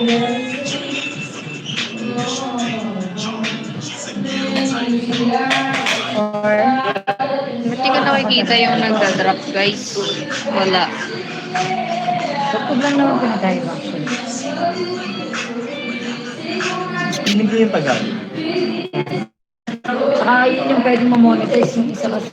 Or, Ba't di ko nakikita yung nagda-drop, guys? Wala. tugtog lang naman pinag-drive actually. Hindi ko yung Tagalog. Saka yun yung pwedeng ma-monetize yung isa kasi.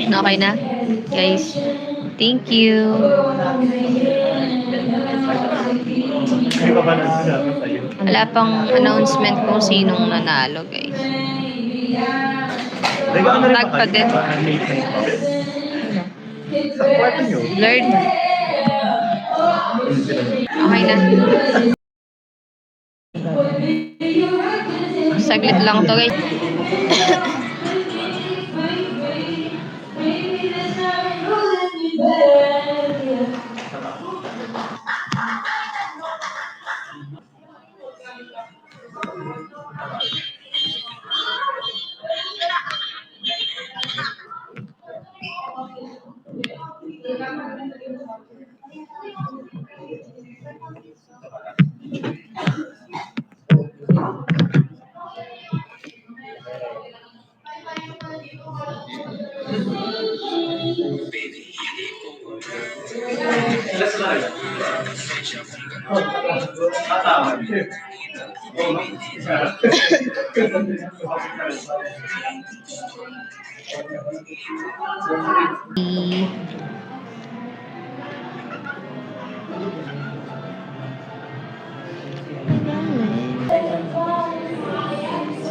Okay na? Guys, thank you. May babalan ko namin sa'yo. Wala pang announcement kung sinong nanalo, guys. Teka, ano rin Tag pa din. Sa kwarto nyo. Lord, okay na. Saglit lang to, guys.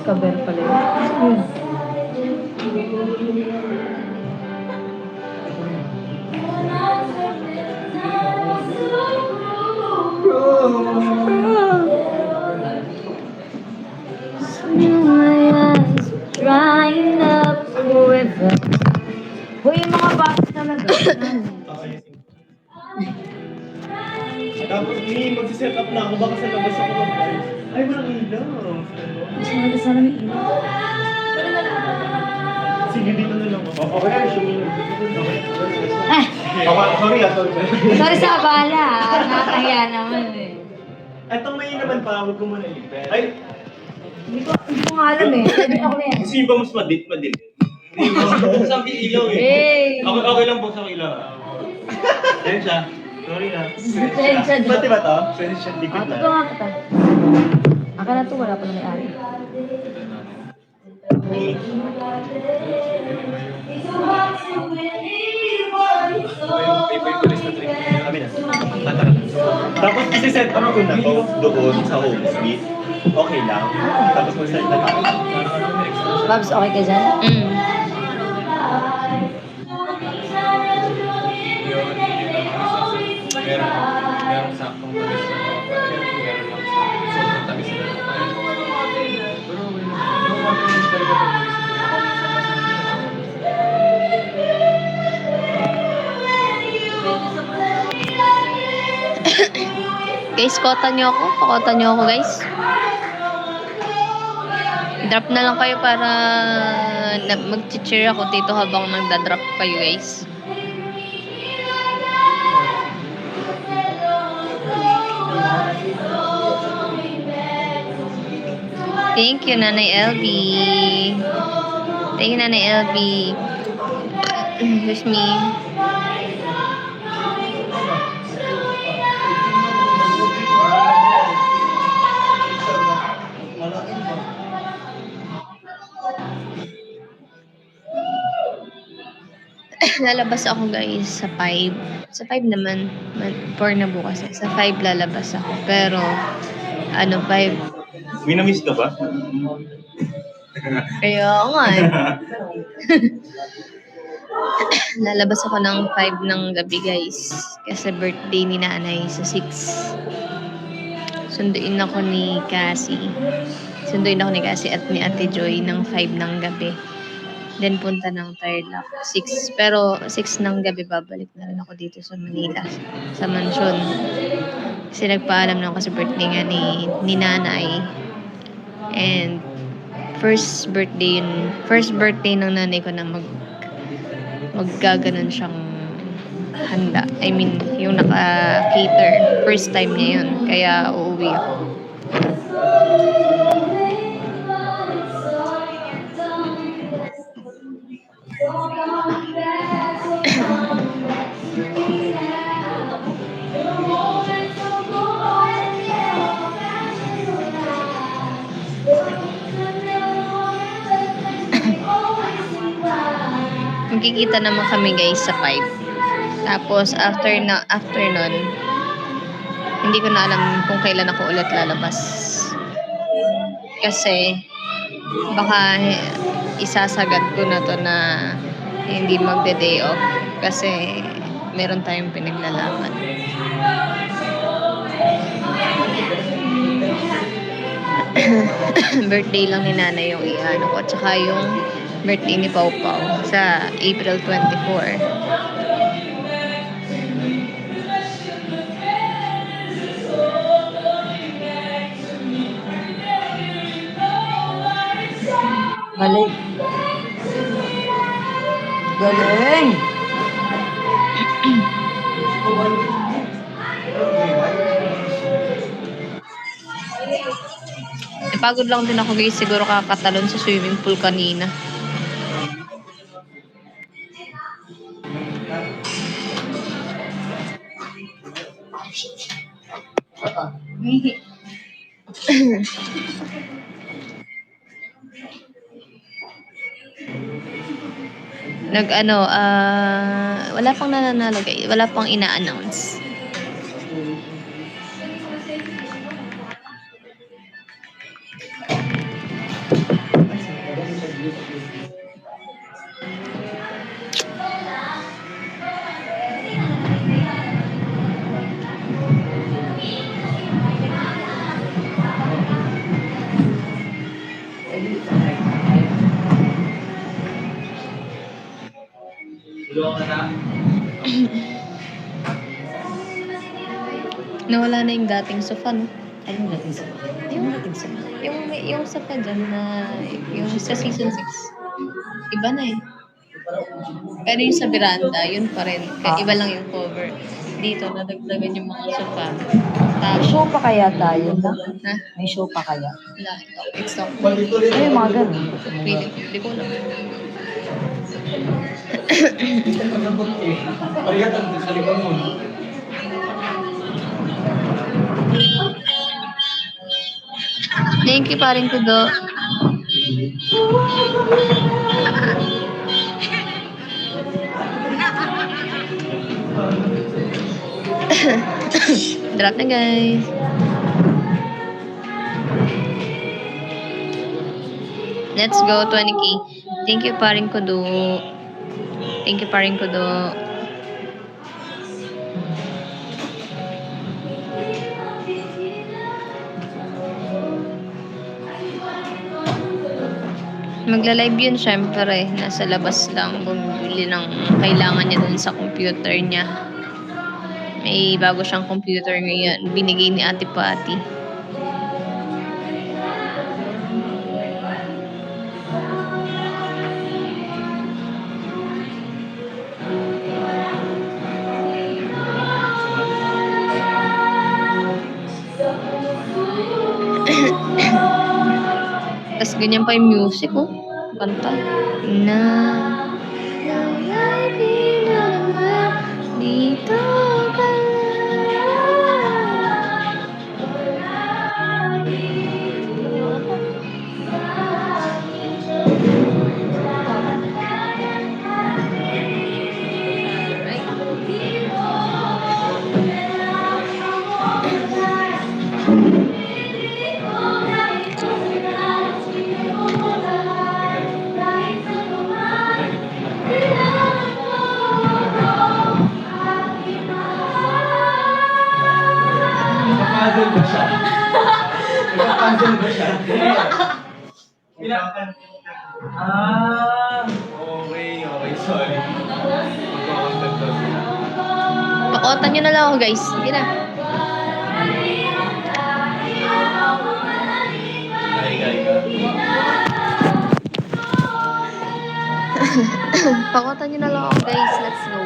Kaber pala yun. Drying up forever. Uy, yung mga bata talaga. Tapos, mag-set up na ako. Baka sa labas ako mag-guys. Ay, walang ilaw. Mas maganda sana may ilaw. Sige, dito na lang ako. Okay na, sumino. Ah, Sorry. sorry sa abala. Nakakahiya naman eh. Etong may naman pa, huwag ko muna ilipet. Ay, Hindi ko nga alam eh. Sabi ako na yan. gusto niyo ba mas madilim? Hindi mo. Buksan ko yung ilaw eh. Hey! Okay lang buksan ko yung ilaw. Yan siya. Sorry na. Pasensya na. Pati ba to? Pwede siya Ah, likod totoo na. nga kita. Aka na to, wala pa na may-ari. Kami na. Tapos isi-set up ko na to doon sa home speed. Okay lang. Tapos mag-set na tayo. Babs, okay ka dyan? Mm. Merong saktong tamis na mga pagkain, meron lang sa sobrang tamis na mga pagkain. Pero yung confidence talaga pag Guys, kota nyo ako. Pakota nyo ako, guys. Drop na lang kayo para mag-cheer ako dito habang nagda-drop kayo, guys. Thank you, Nanay LB. Thank you, Nanay LB. Excuse me. Lalabas ako, guys, sa 5. Sa 5 naman. 4 na bukas. Sa 5 lalabas ako. Pero, 5. May na-miss ka ba? Kaya nga eh. Lalabas ako ng 5 ng gabi guys. Kasi birthday ni nanay sa 6. Sunduin ako ni Cassie. At ni Ate Joy ng 5 ng gabi. Then punta ng Tarlac 6. Pero 6 ng gabi babalik na rin ako dito sa Manila. Sa mansyon. Kasi nagpaalam na ako kasi birthday nga ni nanay. And first birthday ng nanay ko na maggaganon siyang handa. I mean, yung naka-cater. First time niya yun. Kaya uuwi ako. Magkikita naman kami guys sa 5. Tapos after nun, hindi ko na alam kung kailan ako ulit lalabas. Kasi baka isasagad ko na to na hindi magde-day off kasi meron tayong pinaglalaban. Birthday lang ni nanay yung iano ko, tsaka yung birthday ni Pau Pau sa April 24. Galing. Galing! Pagod lang din ako guys, siguro kakatalon sa swimming pool kanina. Wala pang nananalo guys, wala pang ina-announce. Nawala na yung dating sofa, no? Anong natin sa Yung sofa dyan na, yung sa season 6. Iba na eh. Pero yung sa veranda, yun pa rin. Kaya iba lang yung cover. Dito, nadagdagan yung mga sofa. May show pa kaya tayo? Ha? May show pa kaya? Wala. It's not. Ay, mga ganun. Hindi ko alam. Parihatan sa likod mo. Thank you, paring Kudo. Drop na guys. Let's go 20k. Thank you, paring Kudo. Thank you, paring Kudo. Magla-live yun syempre. Nasa labas lang. Bumili ng kailangan niya dun sa computer niya. May bago siyang computer ngayon. Binigay ni Ate Pati. Tapos ganyan pa yung music, oh. Kanta. Na lalaki na naman dito ka Nagpa-puzzle ba siya? Nagpa-puzzle ba siya? Okay, sorry. Magkakontact daw sila. Pakotan nyo na lang ako, guys. Sige na. Ay. Pakotan nyo na lang ako, guys. Let's go.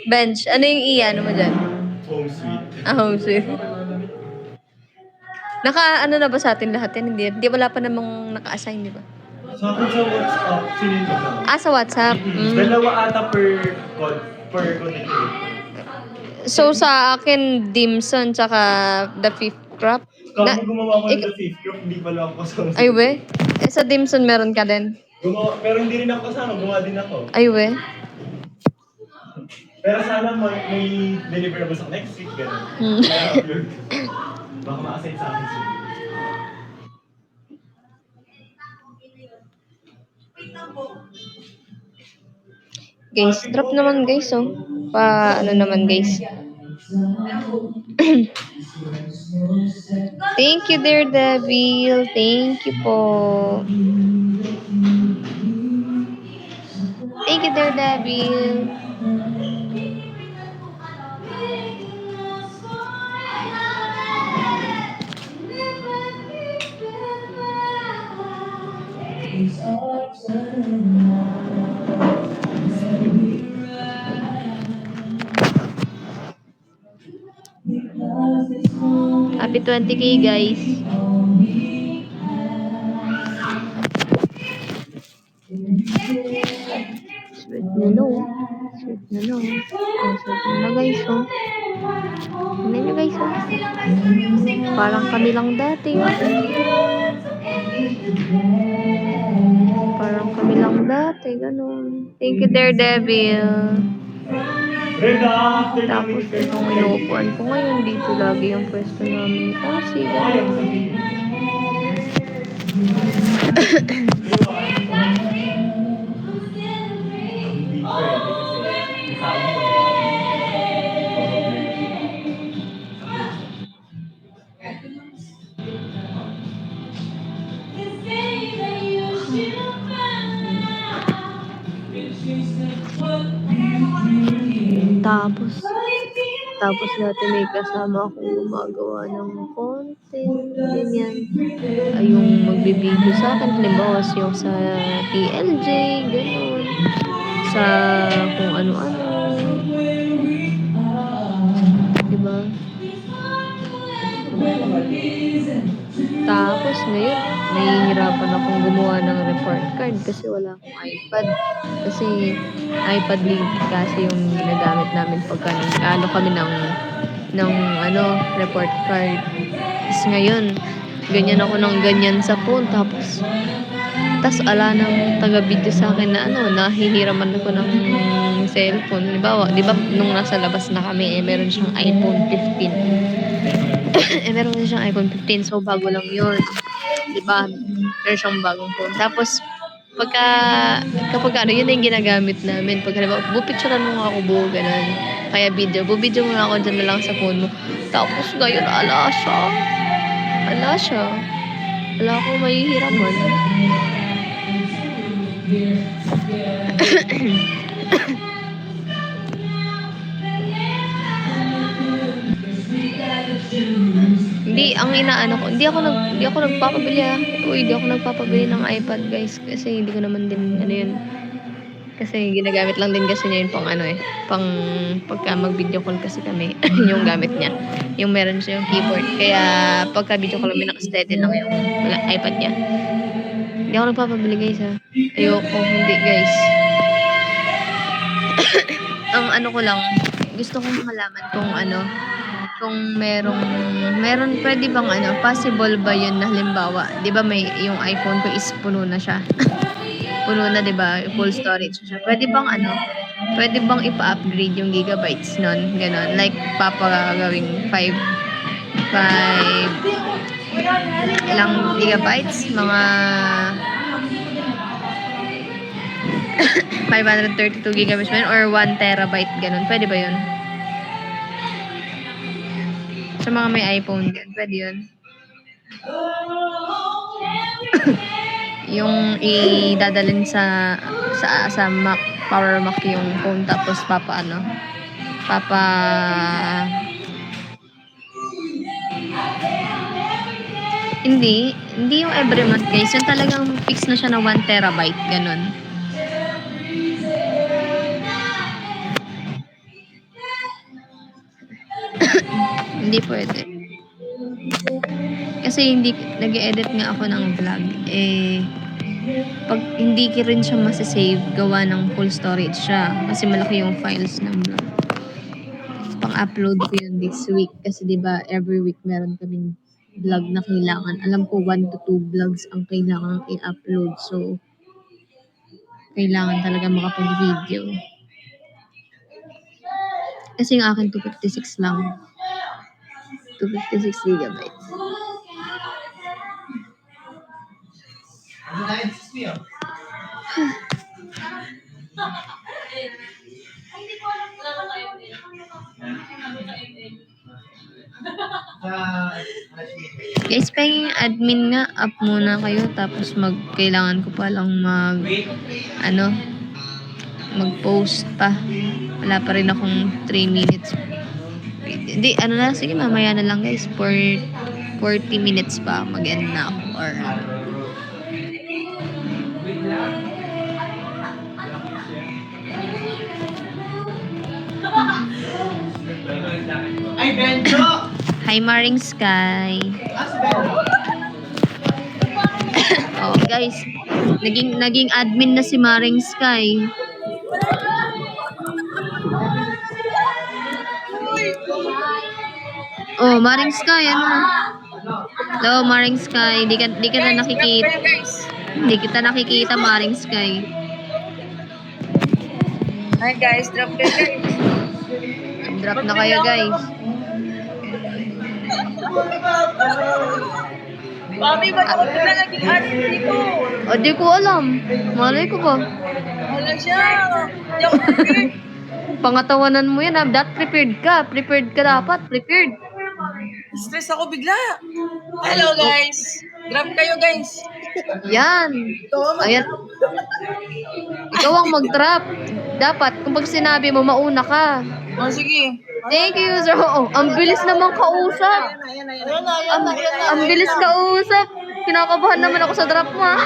Bench, ano yung ano mo dyan? Home sweet. Home sweet. Ano na ba sa atin lahat yan? Hindi wala pa namang naka-assign, di ba? Sa akin sa WhatsApp, sinino ka? Sa WhatsApp. Dalawa ata per connector. So, sa akin, Dimson, tsaka The Fifth Crop. Kami gumawa ko ng the fifth group, hindi pala ako kasama. Ay, we? Sa Dimson, meron ka din? Pero hindi rin ako kasama, gumawa din ako. Ay, we? Pero sana may deliverable sa next week, gano'n. Kaya upload. Baka ma-assign sa akin soon. Guys, drop naman guys, oh. Ano naman guys. Thank you, Daredevil. Thank you po. Thank you, Daredevil. Happy 20K, guys. Sweet na no. Sweet na no. Sweet na guys, oh. Tingnan nyo, guys, oh. Parang kami lang dati, oh. Parang kami lang dati, ganun. Thank you, Daredevil. Brenda, after Tapos itong inuupuan ko ngayon, dito lagi yung pwesto namin. Kasi ganun. Hindi pwede kasi sabi ko Tapos natin may kasama akong gumagawa ng content, ganyan. Ay, yung magbibideo sa akin, halimbawa yung sa TLJ, ganun. Sa kung ano-ano. Diba? Tapos ngayon, nahihirapan akong gumawa ng report card kasi wala akong iPad. Kasi iPad link kasi yung ginagamit namin pagka nag-ano kami ng report card. Tapos ngayon, ganyan ako ng ganyan sa phone. Tapos ala ng taga-video sa akin na nahihiraman ako ng cellphone. Di ba nung nasa labas na kami, meron siyang iPhone 15. Meron siyang iPhone 15, so bago lang yun. Diba? Meron siyang bagong phone. Tapos, kapag yun na yung ginagamit namin. Pag halimbawa, bupicturean mo nga ako buo, ganun. Kaya bubidyo mo nga ako dyan na lang sa phone mo. Tapos ngayon, ala siya. Wala akong mahihiraman. Hindi ako nagpapabili ng iPad, guys, kasi hindi ko naman din yun. Kasi ginagamit lang din kasi niya yun pang pagka mag-video call kasi kami, yung gamit niya. Yung meron siya yung keyboard. Kaya pagka video call kami naka-steady lang yung iPad niya. Hindi ako nagpapabili, guys, ha. Ayoko, hindi, guys. Ang ko lang, gusto kong malaman kung meron pwede bang possible ba yun na halimbawa, 'di ba may yung iPhone ko is puno na siya. puno na, 'di ba? Full storage siya. Pwede bang ipa-upgrade yung gigabytes nun? Ganon. Like, papagawing 5 ilang gigabytes? Mga 532 gigabytes ba yun? Or 1 terabyte, ganon. Pwede ba yun? Sa mga may iPhone din, pwede yun. Yung idadalin sa Mac, power Mac yung phone, tapos hindi yung every month guys, yung talagang fix na siya na 1 terabyte, ganun. Hindi pwede. Kasi hindi, nag-edit nga ako ng vlog, pag hindi ki rin siya masasave, gawa ng full storage siya. Kasi malaki yung files ng vlog. Pang-upload ko yun this week. Kasi diba, every week meron kaming vlog na kailangan. Alam ko 1 to 2 vlogs ang kailangan i-upload. So, kailangan talaga makapag-video. Kasi yung akin 256 lang. 256 gigabytes. Guys, pahinging admin nga, up muna kayo, tapos kailangan ko pa lang mag-post pa. Wala pa rin akong 3 minutes. Hindi, sige, mamaya na lang guys, for 40 minutes pa, mag-end na ako, or Ay, Benjo! Hi, Maring Sky. Oh, guys, naging admin na si Maring Sky. Oh, Maring Sky, ano? Hello, Maring Sky. Di kita nakikita. Hindi kita nakikita, Maring Sky. Hi guys, drop kayo guys. Drop na kayo, guys. Mami, ba't ako na naging admin dito? O, di ko alam. Malay ko ba? Wala siya. Hindi ako prepared. Pangatawanan mo yan, ha? Prepared ka. Prepared ka dapat. Prepared. Stress ako bigla. Hello guys. Drop kayo guys. Yan. Ayan. Ikaw ang mag-drop. Dapat, kung pag sinabi mo, mauna ka. Oh, sige. Thank you, sir. Oh, ang bilis naman kausap. Ang bilis kausap. Kinakabahan naman ako sa drop mo, ha?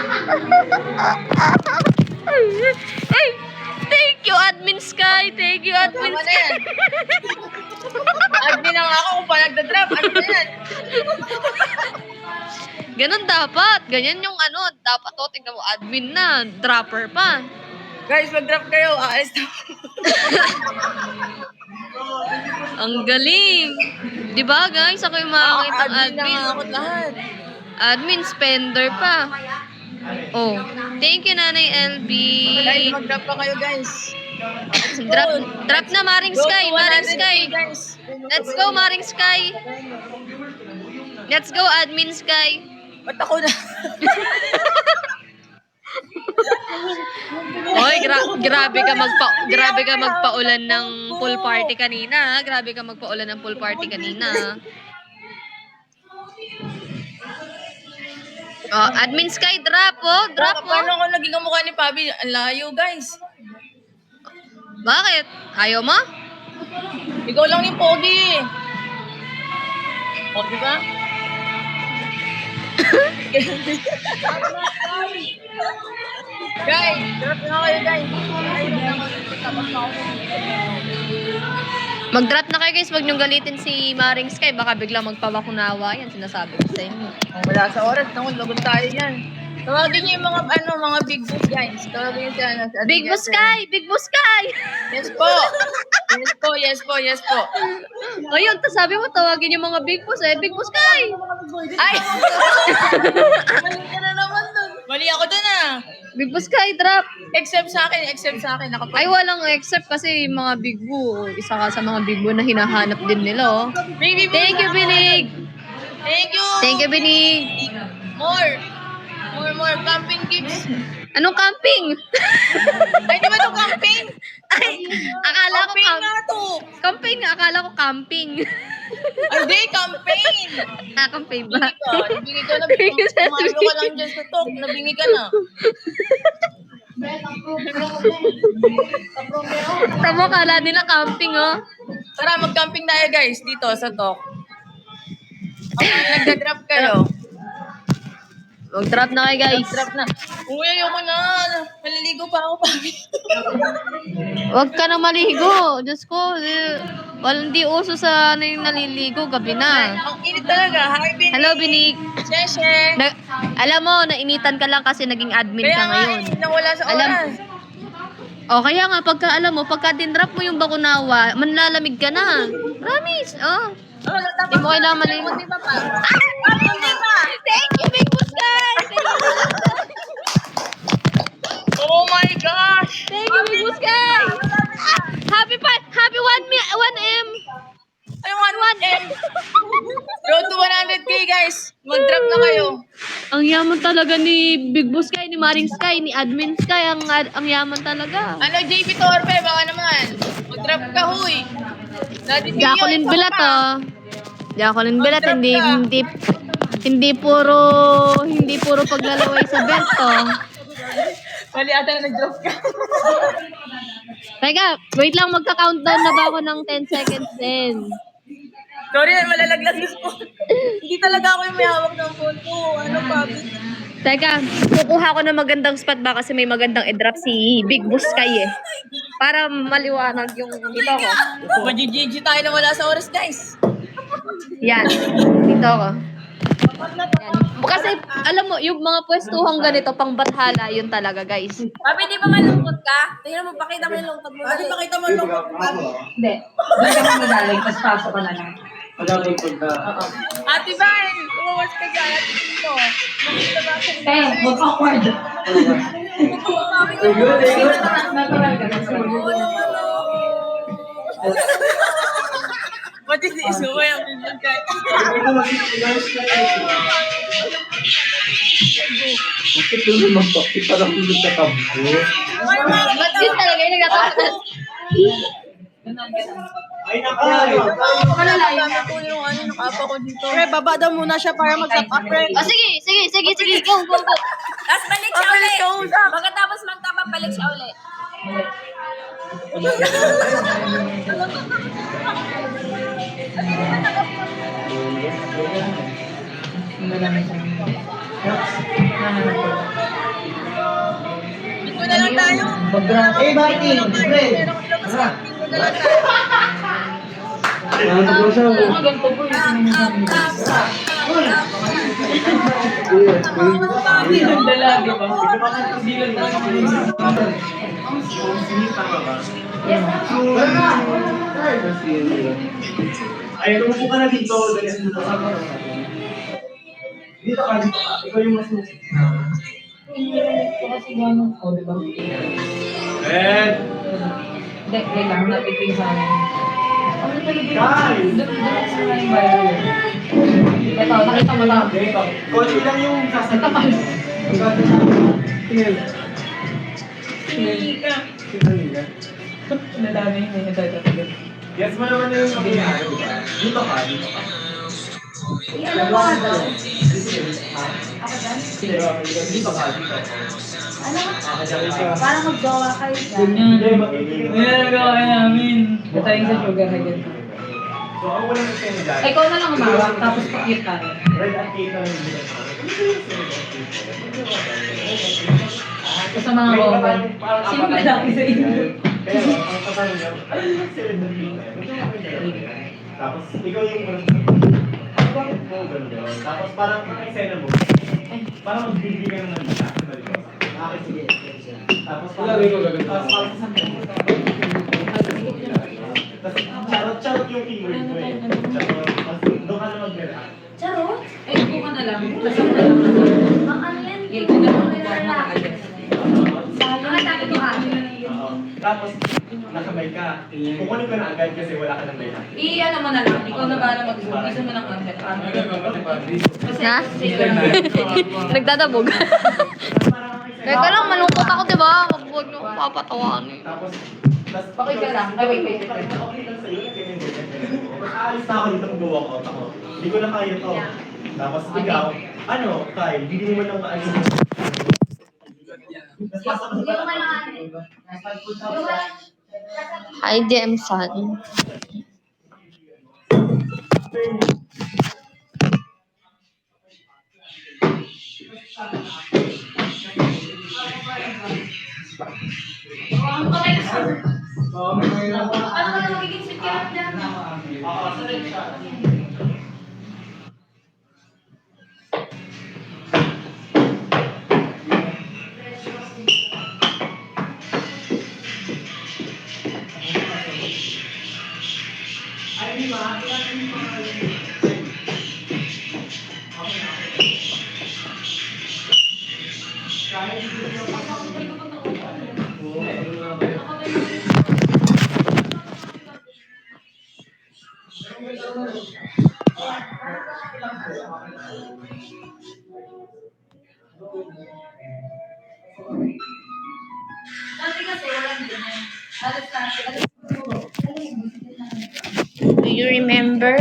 Ay, thank you, Admin Sky. Thank you, Admin Tama na Sky. yan. Admin lang ako kung pa nagda-drop. Ano na yan? Ganun dapat. Ganyan yung dapat to. Tingnan mo, admin na. Dropper pa. Guys, mag-drop kayo. Aalis na. Ang galing. Di ba, guys? Ako yung makakita ng Admin admin. lang ako lahat. Admin, spender pa. Oh, thank you, Nanay LB. Guys, mag-drop pa kayo guys. Drop na, Maring Sky. Go to Maring 100K, Sky. guys. Let's go, Maring Sky. Let's go, Admin Sky. Ba't ako na? Oy, grabe ka magpaulan ng pool party kanina. Ha? Grabe ka magpaulan ng pool party kanina. Oh, Admin Sky, drop Paano mo. ako naging kamukha ni Pabi? Ang layo guys. Bakit? Ayaw mo? Ikaw lang yung pogi. O, di ba? Guys, drop na kayo guys. Mag-drop na kayo guys, wag niyong galitin si Maring Sky. Baka biglang magpabakunawa yan, sinasabi ko sa inyo. Wala sa oras, lagot tayo yan. Tawagin niyo yung mga big boss guys. Tawagin niyo si Big Boss Sky! Big Boss Sky! Yes po. Yes po. Ayun, sabi mo tawagin yung mga Big Boss Big Boss Sky! Ay! Mali ka na naman dun. Mali ako dun ah. Big Boss Sky, drop. Except sa akin. Nakapag- Ay, walang except kasi yung mga Big Boo. Isa ka sa mga Big Boo na hinahanap din nila, oh. Baby, Thank you, Binig. Thank you. Thank you, Binig. More camping gifts. Anong camping? Ay, di ba ito camping? Ay, akala ko Camping nga to. camping. Akala ko camping. Ay, di, campaign. Camping ba? Nabingi ka na. Kumalo ka lang dyan sa talk. Nabingi ka na. Tamo, kala nila camping, oh. Tara, mag-camping tayo guys dito sa talk. Nagda-drop kayo. Mag-drop na kayo, guys. Drop na. Uy, ayoko na. Maliligo pa ako. Huwag ka na maligo. Diyos ko, hindi uso sa ano yung naliligo. Gabi na. Ang init talaga. Hi, Binig. Hello, Binig. Sheshe. Alam mo, nainitan ka lang kasi naging admin ka Kaya nga, ngayon. nawala sa Alam- oras. O, kaya nga, pagka dinrap mo yung bakunawa, manlalamig ka na. Promise, oh. Di mo kailangan maligo. Di ba pa? Di ba? Thank you, Big Boss guys! Oh my gosh! Thank you, Big Boss guys! Happy 1M! Ay, 1M! Road to 100k, guys! Mag-drop na kayo. Ang yaman talaga ni Big Boss Sky, ni Maring Sky, ni Admin Sky. Ang yaman talaga. Ano, JP Torpe, baka naman. Mag-drop ka, huy. Jacqueline Bilat, oh. Jacqueline Bilat, hindi puro paglalaway sa belt, oh. Mali ata na nag-drop ka. Teka, wait lang, magka-countdown na ba ako ng 10 seconds din? Sorry, malalaglag yung phone. Hindi talaga ako yung may hawak ng phone ko. Ano, Pabi? Teka, kukuha ko ng magandang spot ba kasi may magandang i-drop si Big Boss Sky, eh. Para maliwanag yung ito ko. Mag-GG tayo na wala sa oras, guys. Yan, dito ako. Yan. Kasi, alam mo, yung mga pwestuhang ganito, pang bathala, yun talaga, guys. Pabi, di ba malungkot ka? Tingnan mo, pakita mo yung lungkot mo. Pabi, pakita mo yung lungkot mo, Pabi. Hindi. Hindi ka madaling, tapos pasok ka na lang. Ate Van, umawas ka dyan. Ate Tito. Makita ba sa Kaya, mag-awkward. Natural ka. Pati si Isuwa yung bigyan ka. Bakit yung mag-bakit parang tulog sa kampo? Ba't yun talaga yung nagtatapos? Ay, nakay! Gamit ko yung ano, nakapa ko dito. Pre, baba daw muna siya para mag-top up, pre. Oh, sige, go. Tapos balik siya ulit. Pagkatapos mag-top up, balik siya ulit. Ito na lang tayo. Eh, bakit yun? Pre. Ito na lang tayo. Ang ganito po yung sinasabi. Hindi lang dala, di ba? Hindi lang dala. Ay, tumupo ka na dito. Dito ka. Ikaw yung mas Kasi gano'n ko, di ba? Eh! Hindi, kailangan natin sa amin. Ano talaga Guys! yun? Doon sa may viral. Ito, nakita mo lang. Dito. Konti lang yung sasabihin. Nadami yun eh. Ito. Yes mo naman na yung mangyayari. Dito ka. Ano ba daw? Dito ka. Parang mag-gawa kayo dyan. Nilagawa kayo namin. Datayin sa sugar agad. So, ako walang extended dyan. Ikaw na lang umawak, tapos pakit tayo. Red at cake na yung bilang. Ito sa mga comment. Sino ba laki sa inyo? Kaya ang katanong niya, ano yung serenity? Tapos, ikaw yung bakit mo gano'n? Tapos parang ang eksena mo, parang magbibigay ka ng nalita. Okay, sige. Tapos parang tapos charot yung keyword mo eh. Charot. Tapos doon ka na mag-react. Charot? Ay, upo ka na lang. Lasang na lang. Ang ano yan? Ito na lang. Tapos, nakabay ka. Kukunin ko na agad kasi wala ka ng bayad. Ano mo na lang, ikaw na bahala mag-zoom. Isa mo ng content. Ha? Nagdadabog. Teka lang, malungkot ako, di ba? Huwag niyo akong papatawaan. Tapos, Okay ka lang. Ay, wait. Okay lang sa'yo na ganyan. Aalis na ako dito ng go out ako. Hindi ko na kaya to. Tapos ikaw, Kyle, hindi mo lang maalis. Hi, DM son. Do you remember?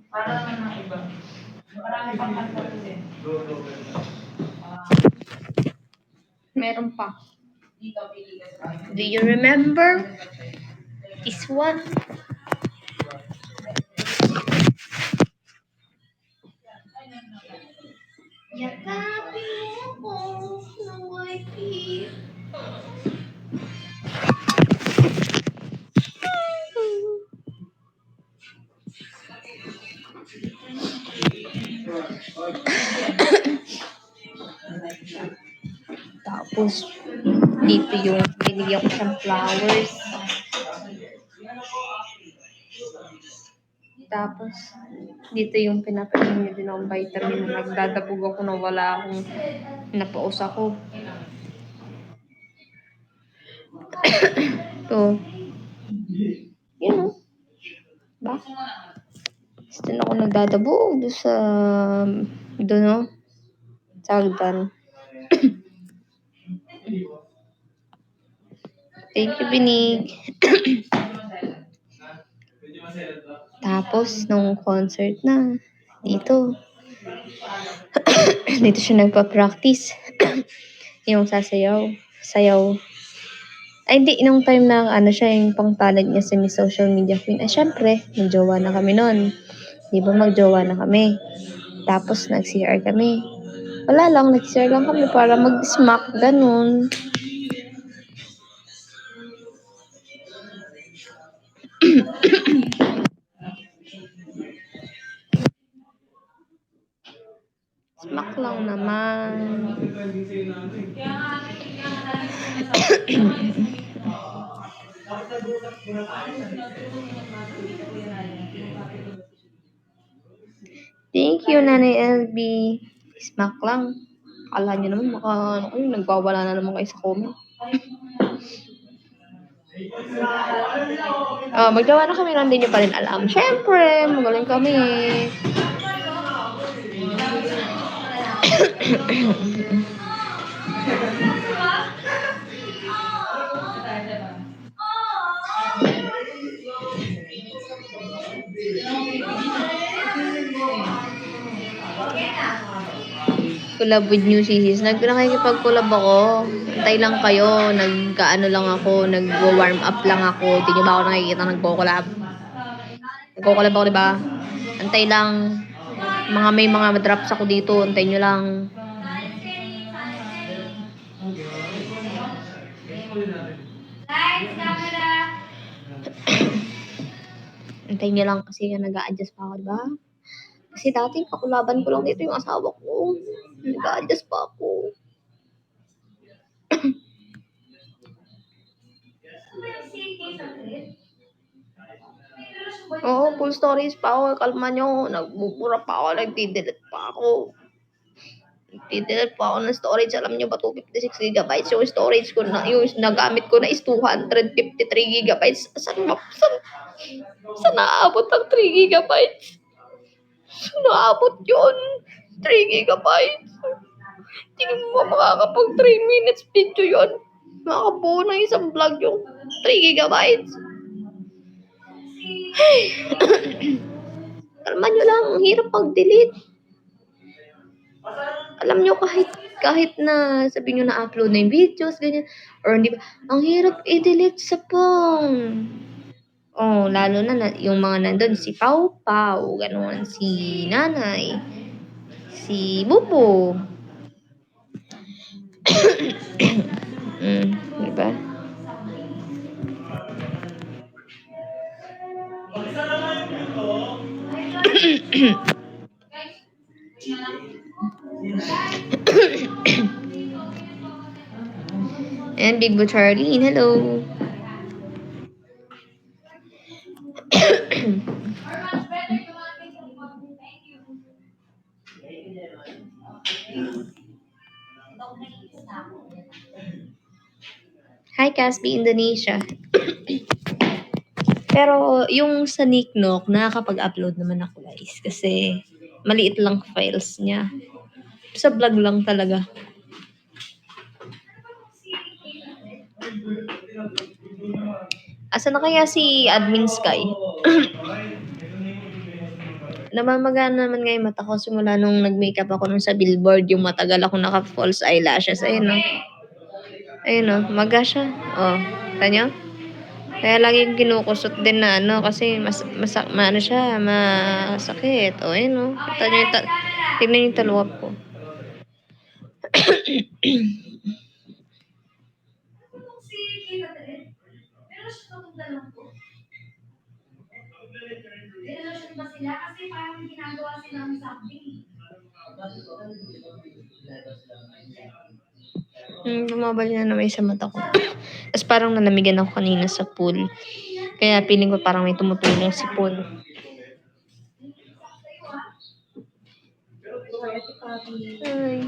Para naman ng iba. Marami pang content din. Meron pa. Dito, pili ka sa Do you remember this one? Yakapin mo ko ng waiti. Tapos, dito yung binigyan ko siyang flowers. Tapos, dito yung pinapain niya din akong vitamin na nagdadabog ako na wala akong napaus ako. Ito. Yun o. Ba? Gusto na ako nagdadabog doon sa, doon o. Sa hagdan. Thank you, Binig. Tapos, nung concert na, dito. Dito siya nagpa-practice. Yung sasayaw. Sayaw. Ay, hindi. Nung time na, siya, yung pang-talent niya sa Miss Social Media Queen. Ay, syempre, nagjowa na kami nun. Di ba, magjowa na kami. Tapos, nag-CR kami. Wala lang, nag-CR lang kami para mag-smack, ganun. Smack lang naman. Thank you, Nanay LB. Smack lang. Akala nyo naman, nagwawala na naman kayo sa comment. Magdawa na kami nun, din nyo pa rin alam. Siyempre, magaling kami. Collab with New CCs. Nakikipag-collab ako. Antay lang kayo. Lang ako. Nag-warm up lang ako. Hindi nyo ba ako nakikita nagpo-collab? Nagpo-collab ako, diba? Antay lang. May mga drops ako dito. Antay nyo lang. Antay nyo lang kasi nag-a-adjust pa ako, diba? Kasi dati, kakulaban ko lang dito yung asawa ko. Nag-a-adjust pa ako. Oo, full storage pa ako. Kalma nyo. Nagbubura pa ako. Nagdi-delete pa ako. Nagdi-delete pa ako ng storage. Alam nyo ba, 256 gigabytes yung storage ko na, yung nagamit ko na is 253 gigabytes. Saan naabot ang 3 gigabytes? Saan naabot yun? 3 gigabytes? Tingin mo makakapag 3 minutes video yun? Makakabuo ng isang vlog yung 3 gigabytes? Kalma nyo lang, ang hirap pag-delete. Alam nyo, kahit na sabi nyo na-upload na yung videos, ganyan, or hindi ba, ang hirap i-delete sa phone. Oh, lalo na yung mga nandun, si Pau Pau, gano'n, si Nanay, si Bubo. Diba? Isa na nga yung pinto. And Big Bo Charlene, hello. Hi, Caspi, Indonesia. Pero yung sa Niknok, nakakapag-upload naman ako, guys. Kasi maliit lang files niya. Sa vlog lang talaga. Asa na kaya si Admin Sky? Namamagana naman nga yung mata ko simula nung nag-makeup ako nung sa billboard, yung matagal ako naka-false eyelashes. Ayun, no? Ayun, no? Maga siya. Oh, tanya? Kaya laging kinukusot din na ano, kasi ano siya, masakit. O, ayun, no? Tignan yung taluwap ko. Bumabal na naman sa mata ko. Tapos parang nanamigan ako kanina sa pool. Kaya feeling ko parang may tumutulong si pool. Ay.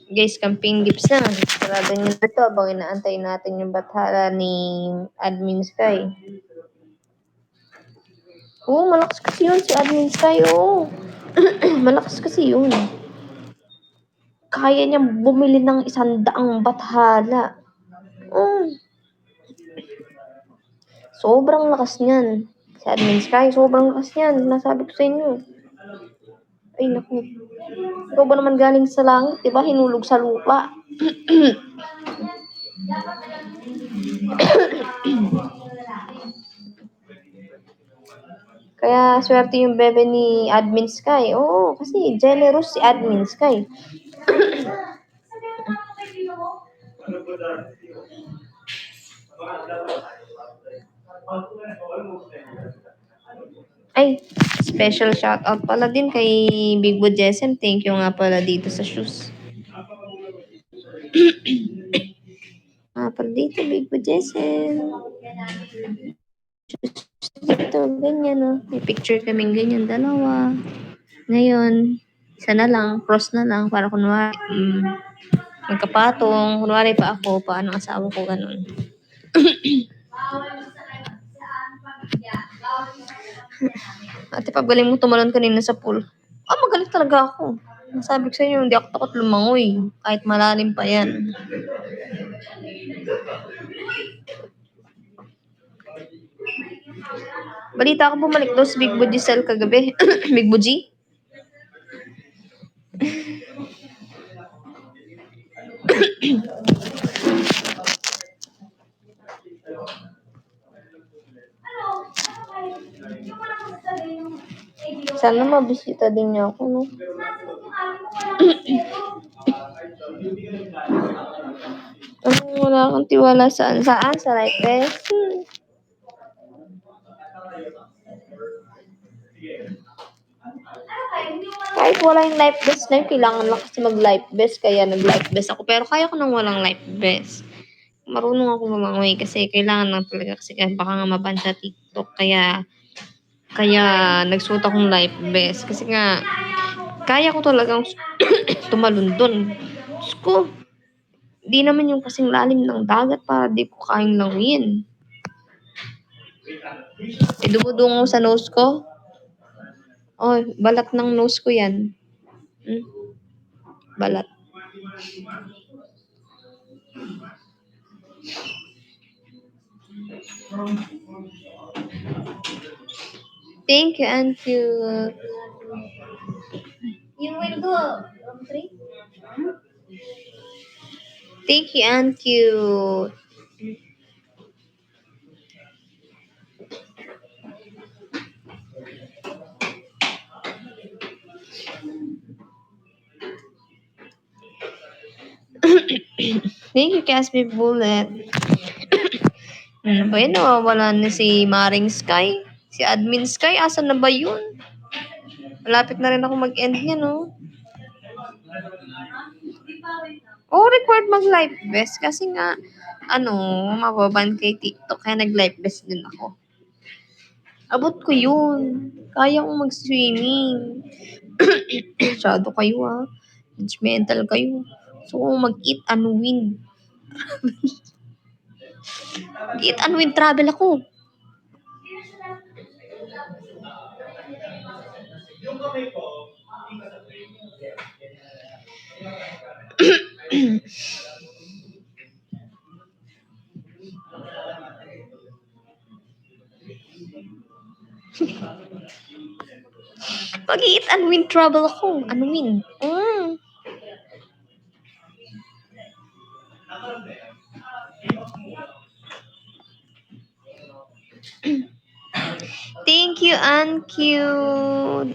Guys, camping gifts na. Sarado nyo na ito habang inaantay natin yung bathala ni Admin Sky. Oo, malakas kasi yun si Admin Sky. Oo. Malakas kasi yun. Kaya niyang bumili ng 100 bathala. Sobrang lakas niyan. Si Admin Sky, sobrang lakas niyan. Nasabi ko sa inyo. Ay, naku. Ikaw ba naman galing sa langit? Diba? Hinulog sa lupa. Kaya swerte yung bebe ni Admin Sky. Oo, kasi generous si Admin Sky. Ay, special shoutout pala din kay Big Bo Jesem. Thank you nga pala dito sa shoes. Pala dito, Big Bo Jesem. Dito, ganyan, no? May picture kaming ganyan, dalawa. Ngayon, isa na lang, cross na lang, para kunwari, magkapatong, kunwari pa ako, paano asawa ko, ganun. Ate, pagaling mo tumalon kanina sa pool. Magaling talaga ako. Sabi ko sa inyo, hindi ako takot lumangoy. Kahit malalim pa yan. Balita ko bumalik daw si Big Bo Giselle kagabi. Big Bo G? Sana mabisita din niya ako, no? Wala kang tiwala saan? Saan? Sa right test? Kahit kahit wala yung life vest na yun, kailangan lang kasi mag-life vest, kaya nag-life vest ako. Pero kaya ko nang walang life vest. Marunong ako bumangoy kasi kailangan lang talaga kasi baka nga maban sa TikTok. Kaya nagsuot akong life vest. Kasi nga, kaya ko talagang tumalon dun. Diyos ko, di naman yung kasing lalim ng dagat para di ko kayang languyin. Dumudungo sa nose ko. Oh, balat ng nose ko yan. Hmm? Balat. Thank you, Aunt Cute. You will go room 3? Thank you, Aunt Cute. Thank you, Casby Bullet. Ano ba yun? Nawawala na si Maring Sky. Si Admin Sky, asan na ba yun? Malapit na rin ako mag-end niya, no? Oh, required mag-live vest kasi nga, mababan kay TikTok. Kaya nag-live vest din ako. Abot ko yun. Kaya kong mag-swimming. Masyado kayo, ah. Judgmental kayo. So, mag-eat and win. Eat and win travel ako. Mag-eat and win travel ako. Ano win? Thank you, Aunt Cute.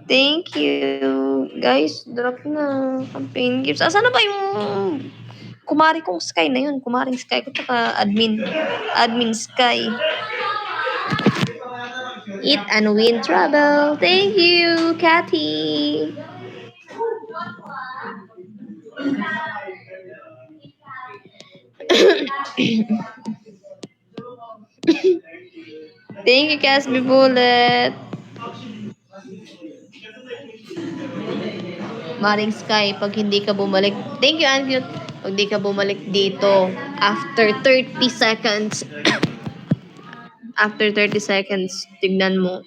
Thank you. Guys, drop na. Campaign gifts. Asan na ba yung kumari kong Sky na yun? Kumaring Sky ko tsaka admin. Admin Sky. Eat and win trouble. Thank you, Cathy. Thank you, Casby Bullet. Maring Sky, pag hindi ka bumalik, thank you, Aunt Cute. Pag hindi ka bumalik dito, after 30 seconds, after 30 seconds, tignan mo.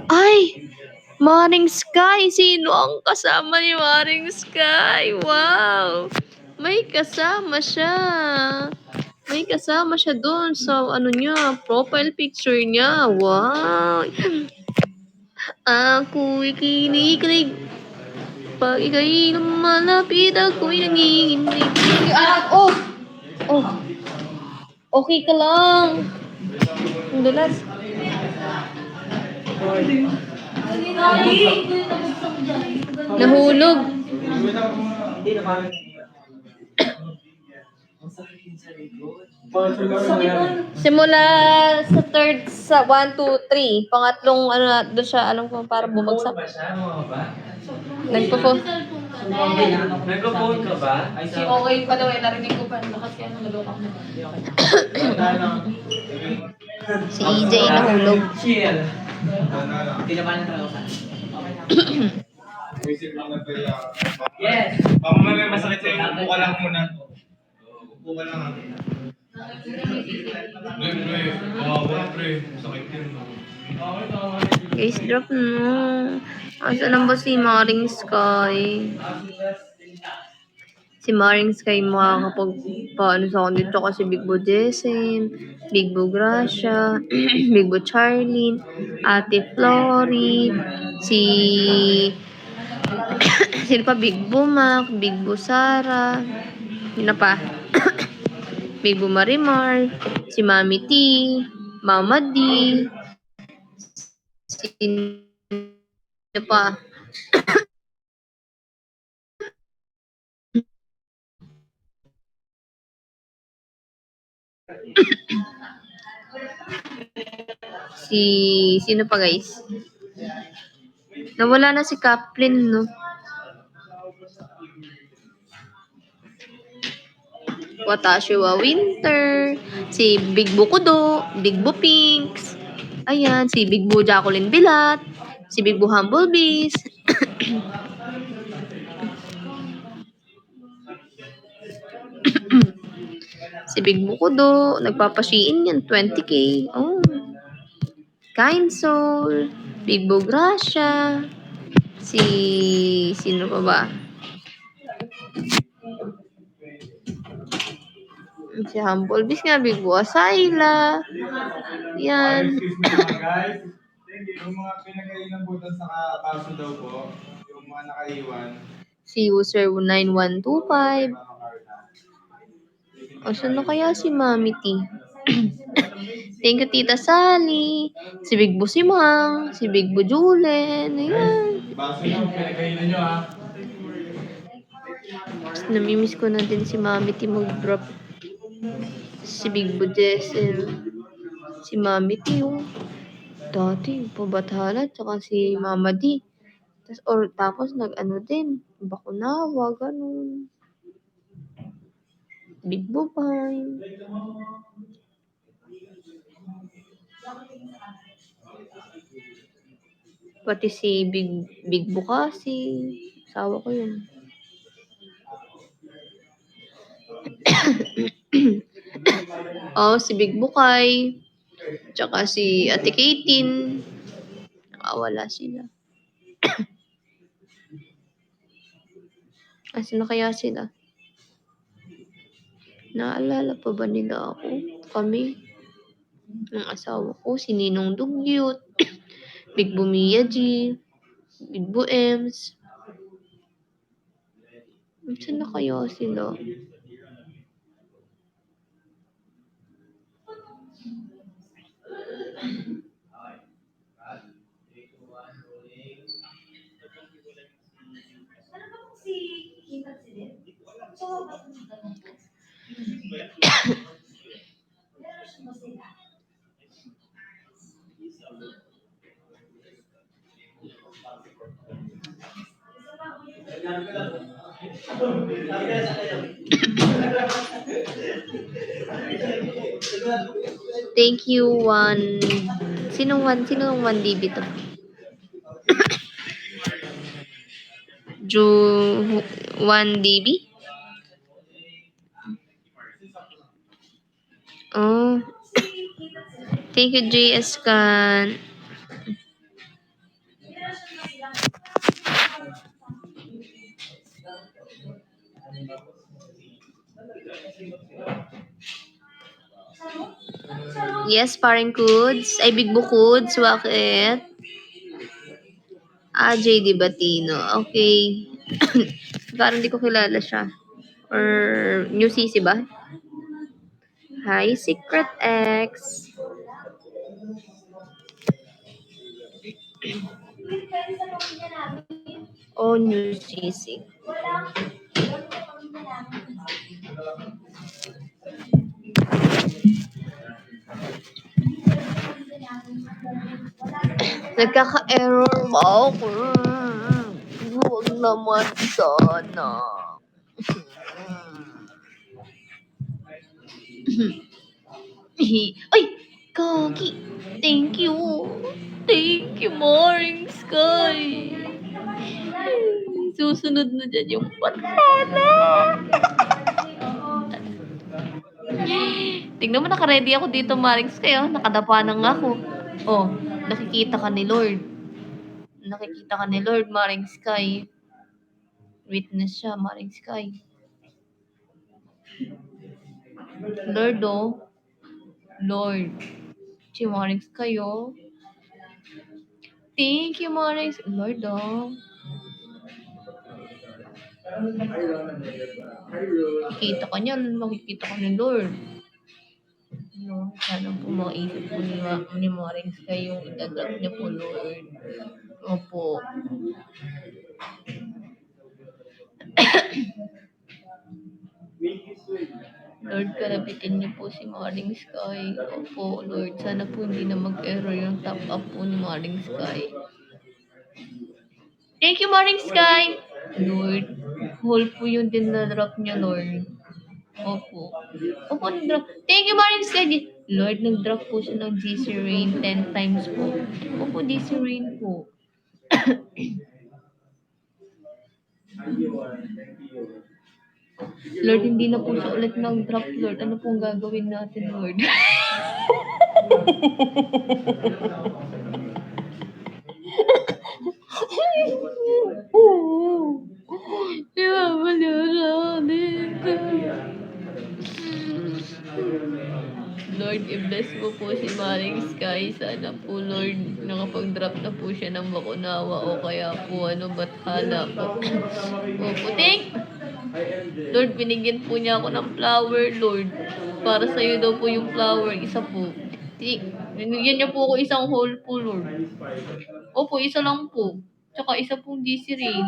Ay! Maring Sky! Sino ang kasama ni Maring Sky? Wow! May kasama siya. May kasama siya doon sa niya, profile picture niya. Wow! Ako'y kinikilig. Pag ika'y lumalapit, ako'y nanginginig. Oh! Oh! Okay ka lang. Ang dulas. Nahulog. Simula sa third, sa 1, 2, 3. Pangatlong, doon siya, ko, para bumagsak. Nagpo-phone. Nagpo-phone ka ba? Okay pa daw, narinig ko pa. Lakas kaya nalulok ako. Si EJ nahulog. Chill. Tinabanan talaga sa Yes. Baka may masakit sa'yo, upo ka lang muna. Upo ka lang. Pre, kawawa pre. Sakit yun. Guys, drop na. Asa lang ba si Maring Sky? Si Maring Sky makakapag-paano sa akin dito kasi Big Bo Jesem, Big Bo Gracia, Big Bo Charlene, Ate Flory, sino pa? Big Bo Mac, Big Bo Sara, sino pa? Big Bo Marimar, si Mami T, Mama D, sino pa? Sino pa guys? Nawala na si Kaplin, no? Watashi wa Winter, si Big Boo Kudo, Big Boo Pinks, ayan, si Big Boo Jacqueline Bilat, si Big Boo Humblebees, si Big Boo Kudo, nagpapashiin yan, 20k. Oh. Kind Soul, Big Boo Gracia, sino pa ba? Si Humblebees nga, Big Boo Asayla, yan. Excuse me mga guys. Yung mga pinag-iinabutan sa kaso daw po, yung mga nakaiwan, Si user 9125. O, saan na kaya si Mami T? Thank you, Tita Sally. Si Big Boo Simang. Si Big Boo Julen. Ayan. baso yung pinag-iinan nyo ha. Namimiss ko na din si Mami T mag-drop. Si Big Boo Jessel. Si Mami T yung dati, yung pabathala. Tsaka si Mama D. Tapos nag-ano din. Bakunawa, ganun. Big Boo Pine. Pati si Big Bukasi. Asawa ko yun. Oh, si Big Bukay. Tsaka si Ate Katin. Nakawala sila. Asan na kaya sila? Naalala pa ba nila ako? Kami? Ang asawa ko, si Ninong Dugyot. Big Boo Mia G. Big Boo Ems. Saan na kaya sila? Thank you, one. Sino ang 1DB to? Ju 1DB? Oh. Thank you, JS Kan. Yes, paring Kuds. Ay, Big Bukuds. Bakit? JD Batino. Okay. Parang di ko kilala siya. Or New CC ba? Hi, Secret X. Oh, New CC. Nagkaka-error ba ako? Huwag naman sana. Ay! Kagi! Thank you! Thank you, Morning Sky! Susunod na dyan yung patana! Tignan mo, naka-ready ako dito, Maring Sky. Oh. Nakadapa na nga ako. Oh, nakikita ka ni Lord. Nakikita ka ni Lord, Maring Sky. Witness siya, Maring Sky. Lord, oh. Lord. Si Maring Sky, oh. Thank you, Maring Sky. Lord, oh. Makikita ka niyan. Makikita ka ni Lord. No, sana po maisip po ni Maring Sky yung idadrag niya po, Lord. Opo. Lord, kalabitin niyo po si Maring Sky. Opo, Lord, sana po hindi na mag-error yung top up po ni Maring Sky. Thank you, Maring Sky! Lord, whole po yung dinadrop niya, Lord. Opo. Opo, nag-drop. Thank you, Maring Sky! Lord, nag-drop po siya ng GC Rain 10 times po. Opo, GC Rain po. Lord, hindi na po siya ulit nag-drop, Lord. Ano pong gagawin natin, Lord? Lord, i-bless mo po si Maring Sky. Sana po, Lord, nakapag-drop na po siya ng Bakunawa o kaya po, Bathala po. Opo, Lord, binigyan po niya ako ng flower, Lord. Para sa'yo daw po yung flower, isa po. Binigyan niya po ako isang whole po, Lord. Opo, isa lang po. Tsaka isa pong DC Rain.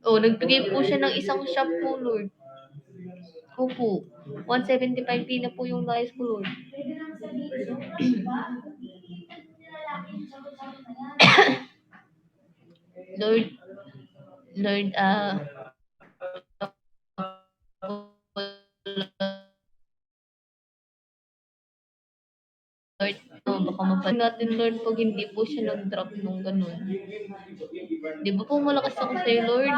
Oh, nagbigay po siya ng isang shop po, Lord. Opo. 175p na po yung life ko, Lord. Lord, Lord, Lord, baka mapalit natin, Lord, pag hindi po siya nag-drop nung ganun. Di ba po malakas ako sa'yo, Lord?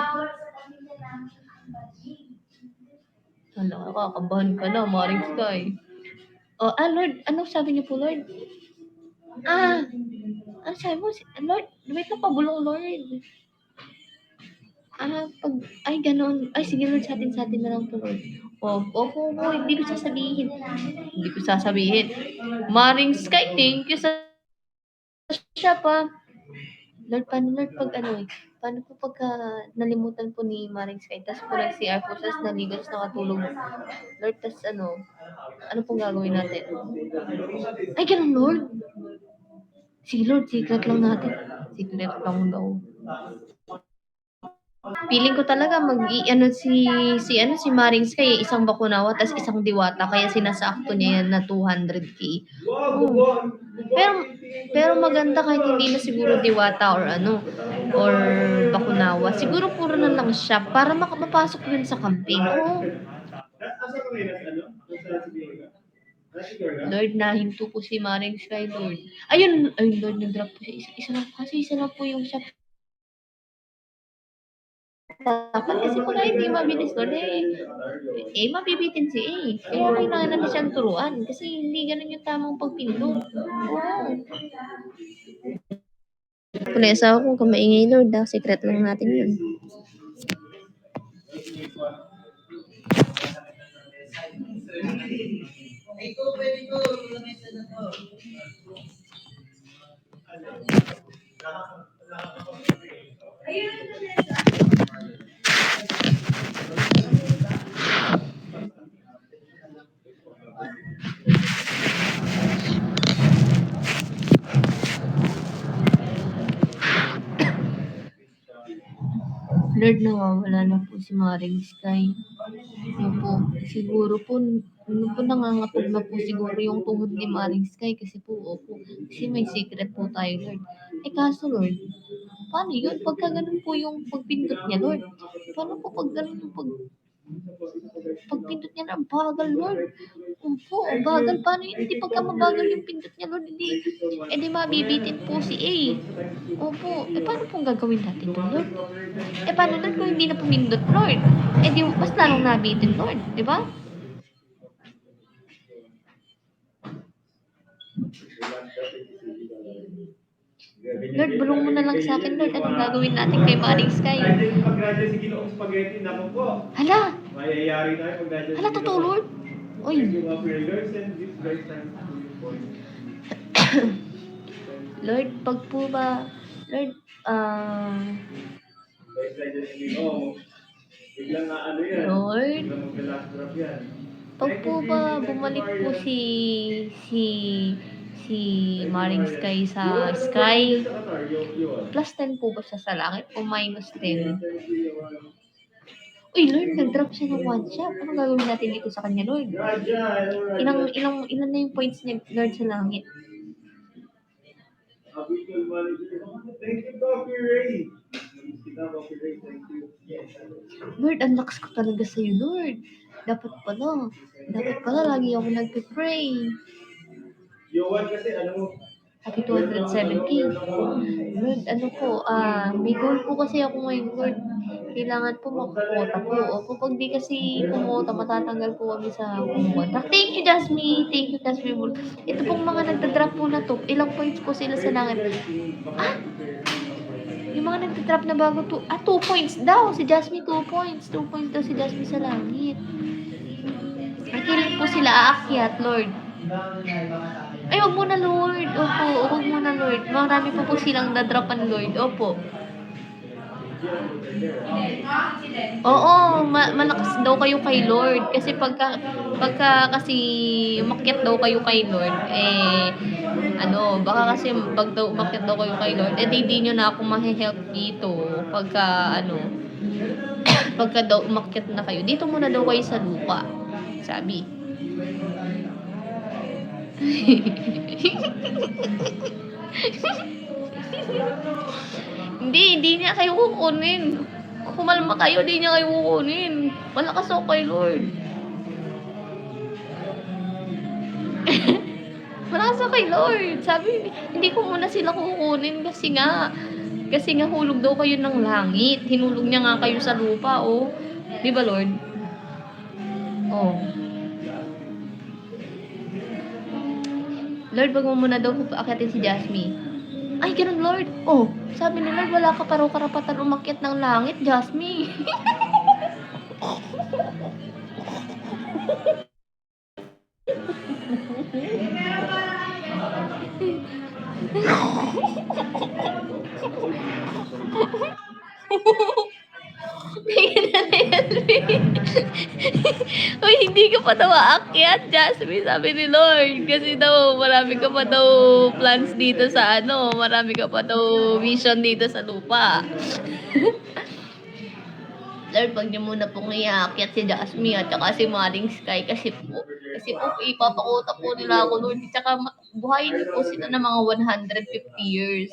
Hala, kakabahan ka na, Maring Sky. Lord, ano sabi niyo po, Lord? Ano sabi mo? Lord, wait lang, pabulong, Lord. Ganun. Ay, sige, Lord, sa atin na lang po, Lord. Opo, hindi ko sasabihin. Hindi ko sasabihin. Maring Sky, thank you sa shop, Lord, paano, Lord, paano po pagka nalimutan po ni Maring Sky, tas po nag-CR po, tas naligas, nakatulog. Lord, tas ano pong gagawin natin? Ay, ganun, Lord. Sige, Lord, secret lang natin. Secret lang daw. Feeling ko talaga si Maring Sky, isang Bakunawa tas isang Diwata kaya sinasakto niya yan na 200k. Pero maganda kahit hindi na siguro Diwata or Bakunawa. Siguro puro na lang siya para mapasok yun sa campaign. Lord, nahinto po si Maring Sky, Lord. Ayun, Lord, nag-drop po siya. Isa lang po yung shop. Dapat kasi pag hindi mabilis, Lord, mabibitin si Kaya kailangan natin siyang turuan kasi hindi ganun yung tamang pagpindot. Kung naisawa ko, kung maingay, Lord, secret lang natin yun. Lord, nawawala na po si Maring Sky. Siguro po, nangangatog na po siguro yung tuhod ni Maring Sky kasi may secret po tayo, Lord. Kaso, Lord, paano yun? Pagka ganun po yung pagpindot niya, Lord. Paano po pag ganun yung pagpindot niya na bagal, Lord? Bagal. Paano yun? Hindi pagka mabagal yung pindot niya, Lord, hindi mabibitin po si paano pong gagawin natin doon, Lord? Paano Lord kung hindi na pumindot, Lord? Di mas lalong nabitin, Lord, di ba? Lord, bulong mo na lang sa akin, Lord. Anong gagawin natin kay Maring Sky? Pag-graduate si Ginoong Spaghetti, naku po. Hala, Mayayari tayo pag-graduate. totoo, Lord. Oy. Lord, pag po ba, Lord, Lord, pag po ba bumalik po si si Maring Sky sa Sky. Plus 10 po ba siya sa langit o minus 10? Uy, Lord, nag-drop siya ng one shot. Ano gagawin natin dito sa kanya, Lord? Ilan na yung points niya, Lord, sa langit? Thank you, Coffee Ray. Thank you. Lord, ang lakas ko talaga sa'yo, Lord. Dapat pala, lagi ako nagpe-pray. Yowan kasi ano, Happy 207K. Lord, may goal po kasi ako ngayon, Lord. Kailangan po makakota po. Opo, pag di kasi kumota, matatanggal po kami sa contract. Thank you, Jasmine. Thank you, Jasmine. Ito pong mga nagda-drop po na to, ilang points po sila sa langit? Yung mga nagda-drop na bago to, 2 points daw. Si Jasmine, 2 points. 2 points daw si Jasmine sa langit. At kailan po sila aakyat, Lord? Ay, wag muna, Lord. Opo, wag muna, Lord. Marami pa po silang dadropan, Lord. Opo. Oo, malakas daw kayo kay Lord. Kasi pagka kasi umakyat daw kayo kay Lord, baka kasi pag daw umakyat daw kayo kay Lord, di nyo na ako mahe-help dito. Pagka daw umakyat na kayo, dito muna daw kayo sa lupa. Sabi. Hindi niya kayo kukunin. Kumalma kayo, di niya kayo kukunin. Malakas ako kay Lord. Malakas ako kay Lord. Sabi, hindi ko muna sila kukunin kasi nga hulog daw kayo ng langit. Hinulog niya nga kayo sa lupa, oh. Di ba, Lord? Oh. Lord, wag mo muna daw akyatin si Jasmine. Ay, ganun, Lord. Oh, sabi ni Lord, wala ka pa raw karapatan umakyat ng langit, Jasmine. Uy, hindi ka pa daw aakyat, Jasmine, sabi ni Lord. Kasi daw, marami ka pa daw plans dito sa marami ka pa daw vision dito sa lupa. Lord, pag niyo muna pong iaakyat si Jasmine at saka si Maring Sky kasi po ipapakota po nila ako, Lord. At saka buhayin niyo po sila ng mga 150 years.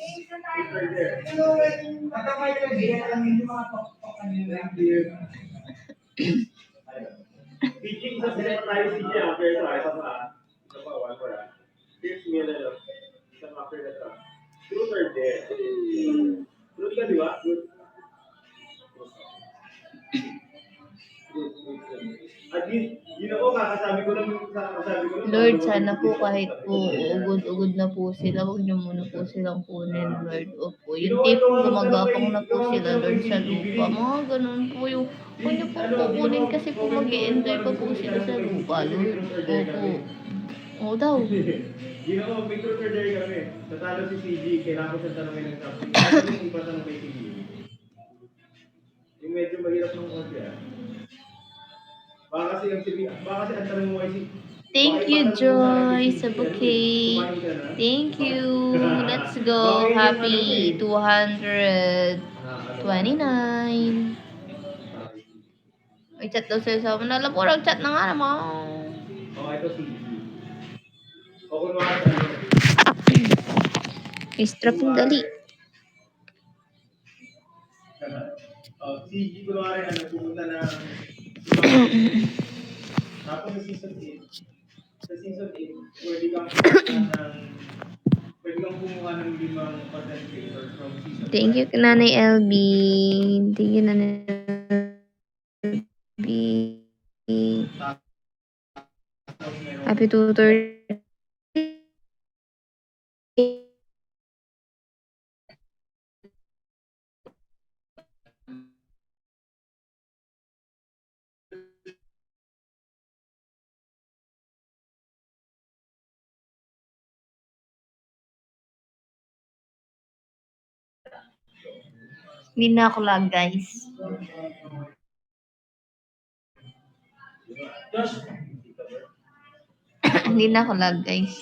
Teaching sa sila tayo si Gia, pero ito pa, one more. Here's me sa after na to. Truth or dare? Truth ka, di ba? Good. At least, yun ako, kakasabi ko lang. Lord, sana po kahit po ugod-ugod na po sila, huwag niyo muna po silang kunin, Lord. Opo, yung tipong gumagapang na po sila, Lord, sa lupa. Mga ganun po yung, huwag niyo po kukunin kasi po mag-e-enjoy pa po sila sa lupa, Lord. Opo. Oo daw. Yun ako, may truth or dare kami. Tatalo si CG, kailangan ko siya tanongin ng topic. Ano yung ipatanong kay CG? Yung medyo mahirap ng konti, Baka kasi ang tanong mo ay Thank you, Joy, sa bouquet. Thank you. Let's go. Happy 229. May chat daw sa'yo sa manala po. Nag-chat na nga naman. Ito si O kunwari, Strapping dali. si kunwari, pumunta na tapos sa season 8, pwede kang kumuha ng 5 content creators from season 1. Thank you, Nanay LB. Thank you, Nanay LB. Happy 230. Hindi na ako lag, guys. Hindi na ako lag, guys.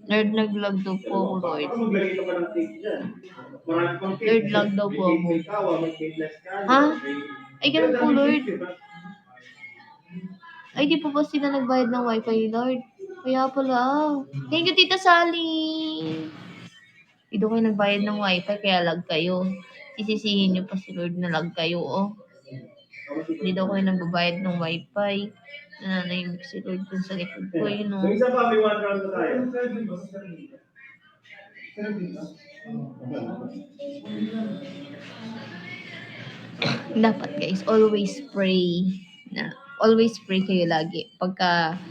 Lord, nag-vlog daw po ako, Lord. Baka maglalito ka ng cake dyan. Marami pang cake. Lord, vlog daw po May cake, ako. may kawa, may cake less calorie. Ha? may- Ay, ganun po, Daming Lord. cake, diba? Ay, di po ba sila nagbayad ng wifi, Lord? Kaya pala. Thank you, Tita Sally. Hindi daw kayo nagbayad ng wifi, kaya lag kayo. Isisihin niyo pa si Lord na lag kayo, oh. Hindi daw kayo nagbabayad ng wifi. Nananahimik si Lord dun sa likod ko, yun, oh. Yung isa pa, may one round na tayo. Dapat guys, always pray kayo lagi. Pagka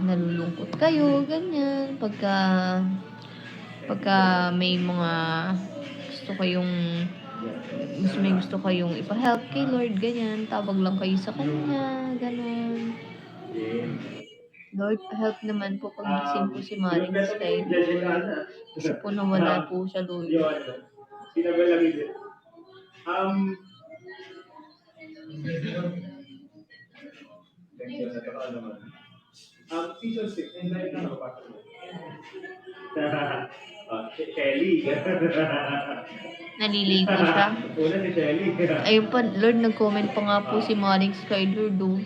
nalulungkot kayo, ganyan. Pagka may mga gusto kayong ipa-help kay Lord, ganyan. Tawag lang kayo sa Kanya, ganun. Lord, help naman po pag gising po si Maring Sky, Lord. Kasi po nawala po siya, Lord. Yun. Sinabalagi din. Season 6, and then ano pa? Shelly. Naliligo siya. Una si Shelly. Ayun pa, Lord, nag-comment pa nga po si Maring Sky, Lord, oh.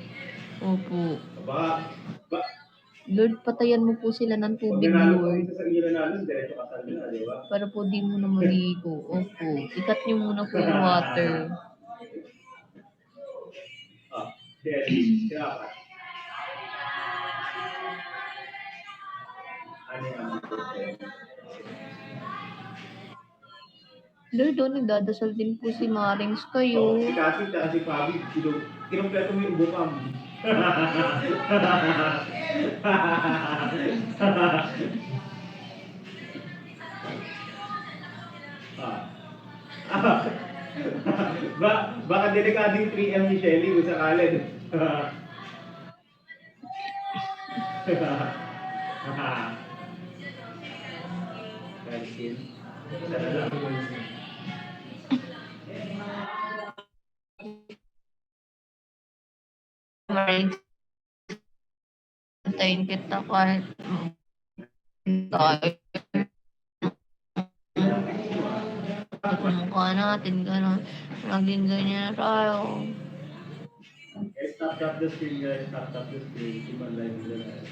Opo. Ba, Lord, patayan mo po sila ng pag tubig, nanalo ko Lord. isa sa ira namin, diretso kasal na, di ba? Para po di mo na maligo. Opo. Ikat niyo muna po yung water. Shelly. Sirapan. Ano yan? Lord, oh, nagdadasal din po si Maring Sky, oh. Si Cassie at si Fabi, kinumpleto mo yung bukam. Baka delikado yung 3M ni Shelly kung sakalin. Calcin. Isa na lang. Maring antayin kita kahit tayo. Mukha natin, gano'n. Laging ganyan na tayo. Stop the screen, guys. Stop the screen. Keep on live with the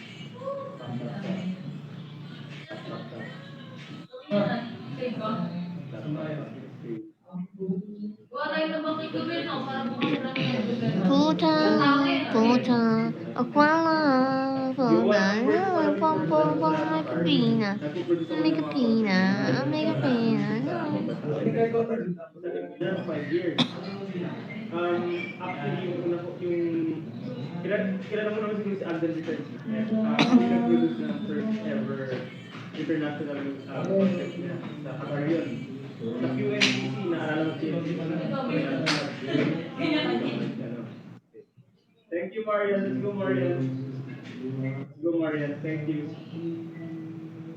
Puta, akwala, may kapina. 5 years. Actually, yung una ko, kilala mo naman siguro si Alden Richards. Kami nag-produce ng first ever international concept niya sa Hungarian. Sa QNCC, naalala mo si Thank you, Marian. Let's go, Marian. Let's go, Marian. Thank you.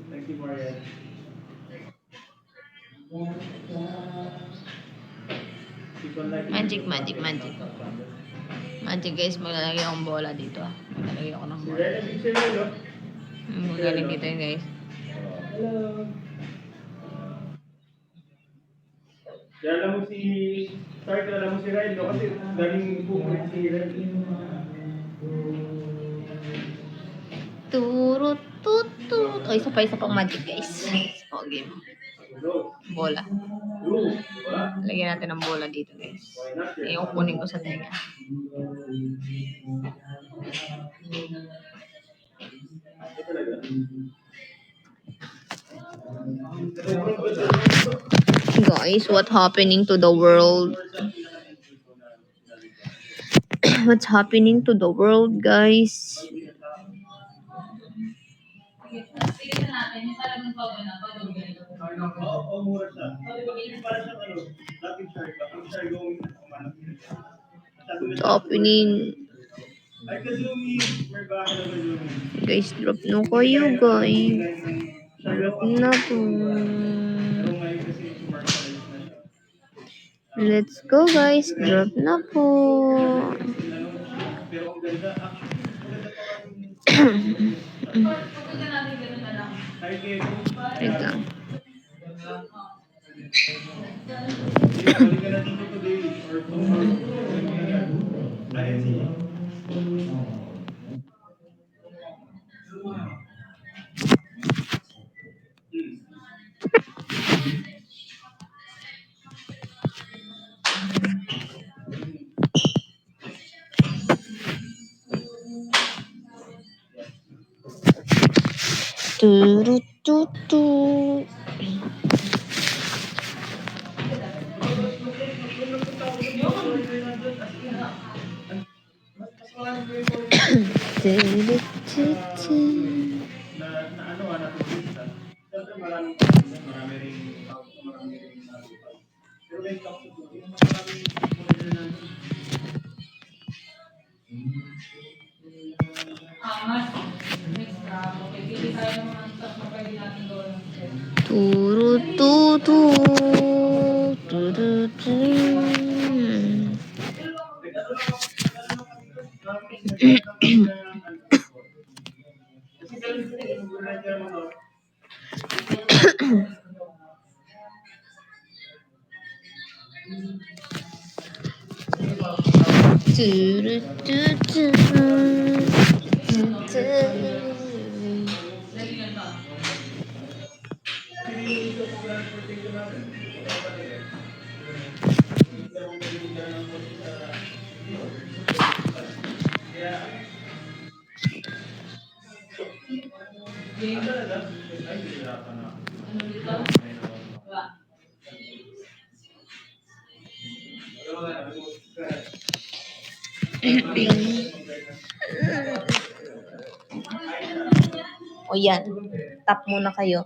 Thank you, Marian. Magic. Magic guys, maglalagay akong bola dito. Maglalagay ako ng Si bola. Rene Big Sir, no? Magaling dito yun guys. Kilala mo si... Sorry, kilala mo si Ryan, no? Kasi galing bukod si Ryan. Turut. O, isa pang magic guys. O, game. Go. Bola. Go. Diba? Lagyan natin ng bola dito guys. Why not? Ngayon kunin ko sa tenga. Ito talaga. Guys, what happening to the world? What's happening to the world, guys? Oo, mura siya. Para siyang ano, dating shark. Ang shark yung umanap. What's happening? Ay, Kazumi. May bahay na Kazumi. Guys, drop na kayo, guys. Drop na po. Pero ngayon kasi commercialize na siya. Let's go, guys. Drop na po. Pero ang ganda, actually, maganda pa Wait lang. Balik ka na dito today or tomorrow. Ayun, sige. Turututu. Turututu. Na ano, natutulista. Siyempre marami ring natutulista. Pero when it comes to cooking, maraming order na Turututu. Turutu. Turututu. O yan, tap muna kayo.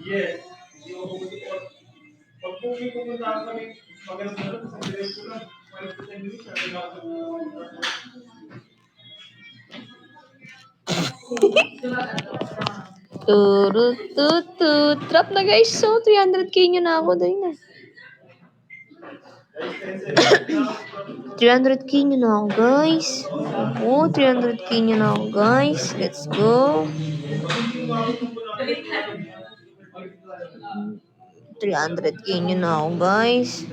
Yes. Hindi ako pag pumunta kami, maganda na sa diretso lang. 5 to 10 minutes, sabi na ako. Turututu. Trap na guys. So, 300k nyo na ako. Dali na. 300k nyo na ako guys. Oo, 300k nyo na ako guys. Let's go. 300k nyo na ako guys.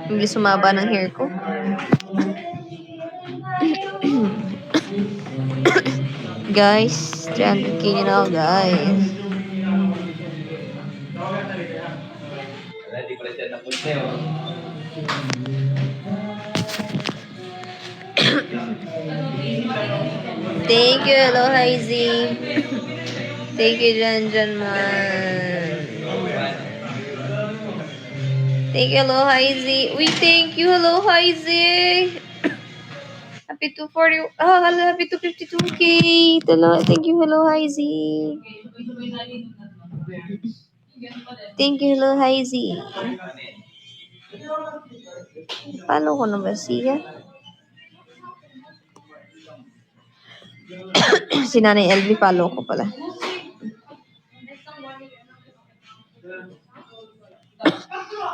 Hindi sumaba ng hair ko. Guys, 300k nyo na ako guys. Hindi pala siya tapos na yun. Thank you, hello Haizy. Thank you, Janjan man. Thank you, hello Haizy. Uy, thank you, hello Haizy. Happy 240. Oh, happy 252k. Thank you, hello Haizy. Thank you, hello Haizy. Follow ko na ba siya? Si Nanay LB, follow ko pala.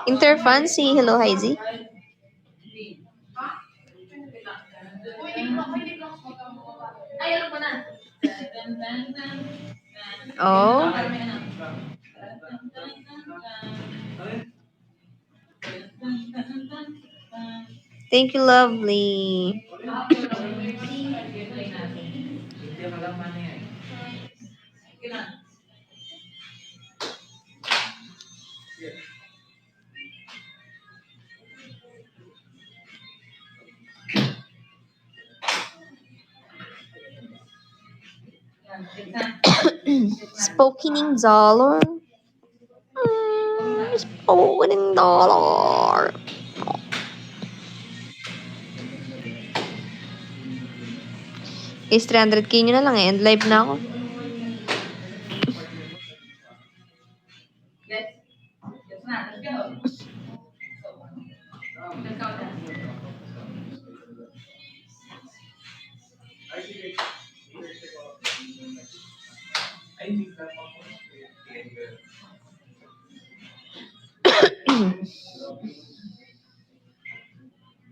Interfancy, hello Haizy. Oh. Thank you, lovely. Spoken in dollar. Spoken in dollar. Is 300k nyo na lang eh. End live na ako.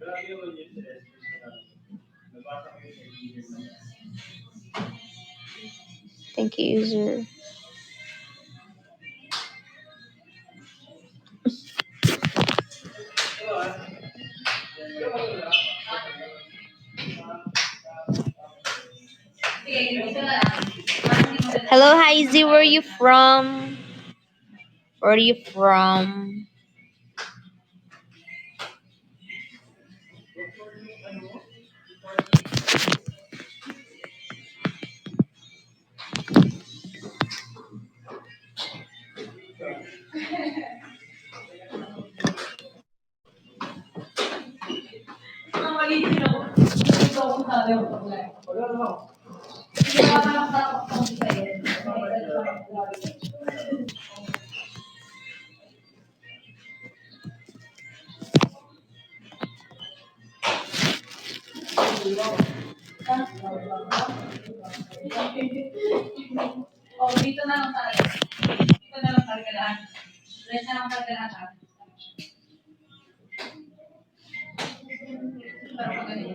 Grabe naman yun sa SPC. Nabasa ko yun sa email na. Thank you, user. Hello, Heisy. Where are you from? Where are you from? Ang mali din ako. Ito ako sabi ko. Hindi ako nakakapag sa'yo. Oh, dito na lang talaga. Dito na lang talaga lahat. Rest na lang talaga lahat. Pero magaling.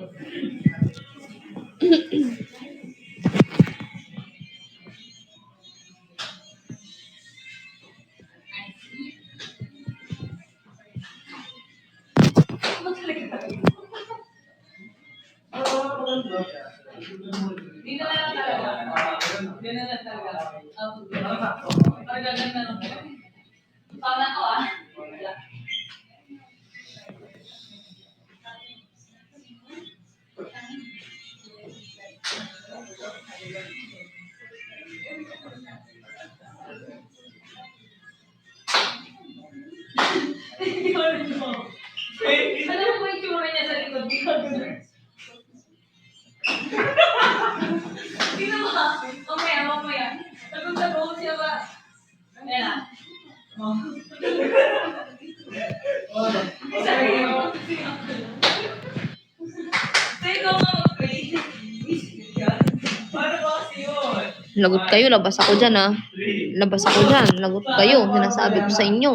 Dito na lang talaga. Dito na lang talaga. Ang gaganda nung sana ko Wala. Alam mo ba yung tsura niya sa likod? Sino ba? Mamaya. Tagong-tagong siya ba? Ayan na. Sabi mo. Say ko nga mag-pray. Paano ba kasi yun? Lagot kayo, labas ako dyan ah. Labas ako dyan, lagot kayo. Sinasabi ko sa inyo.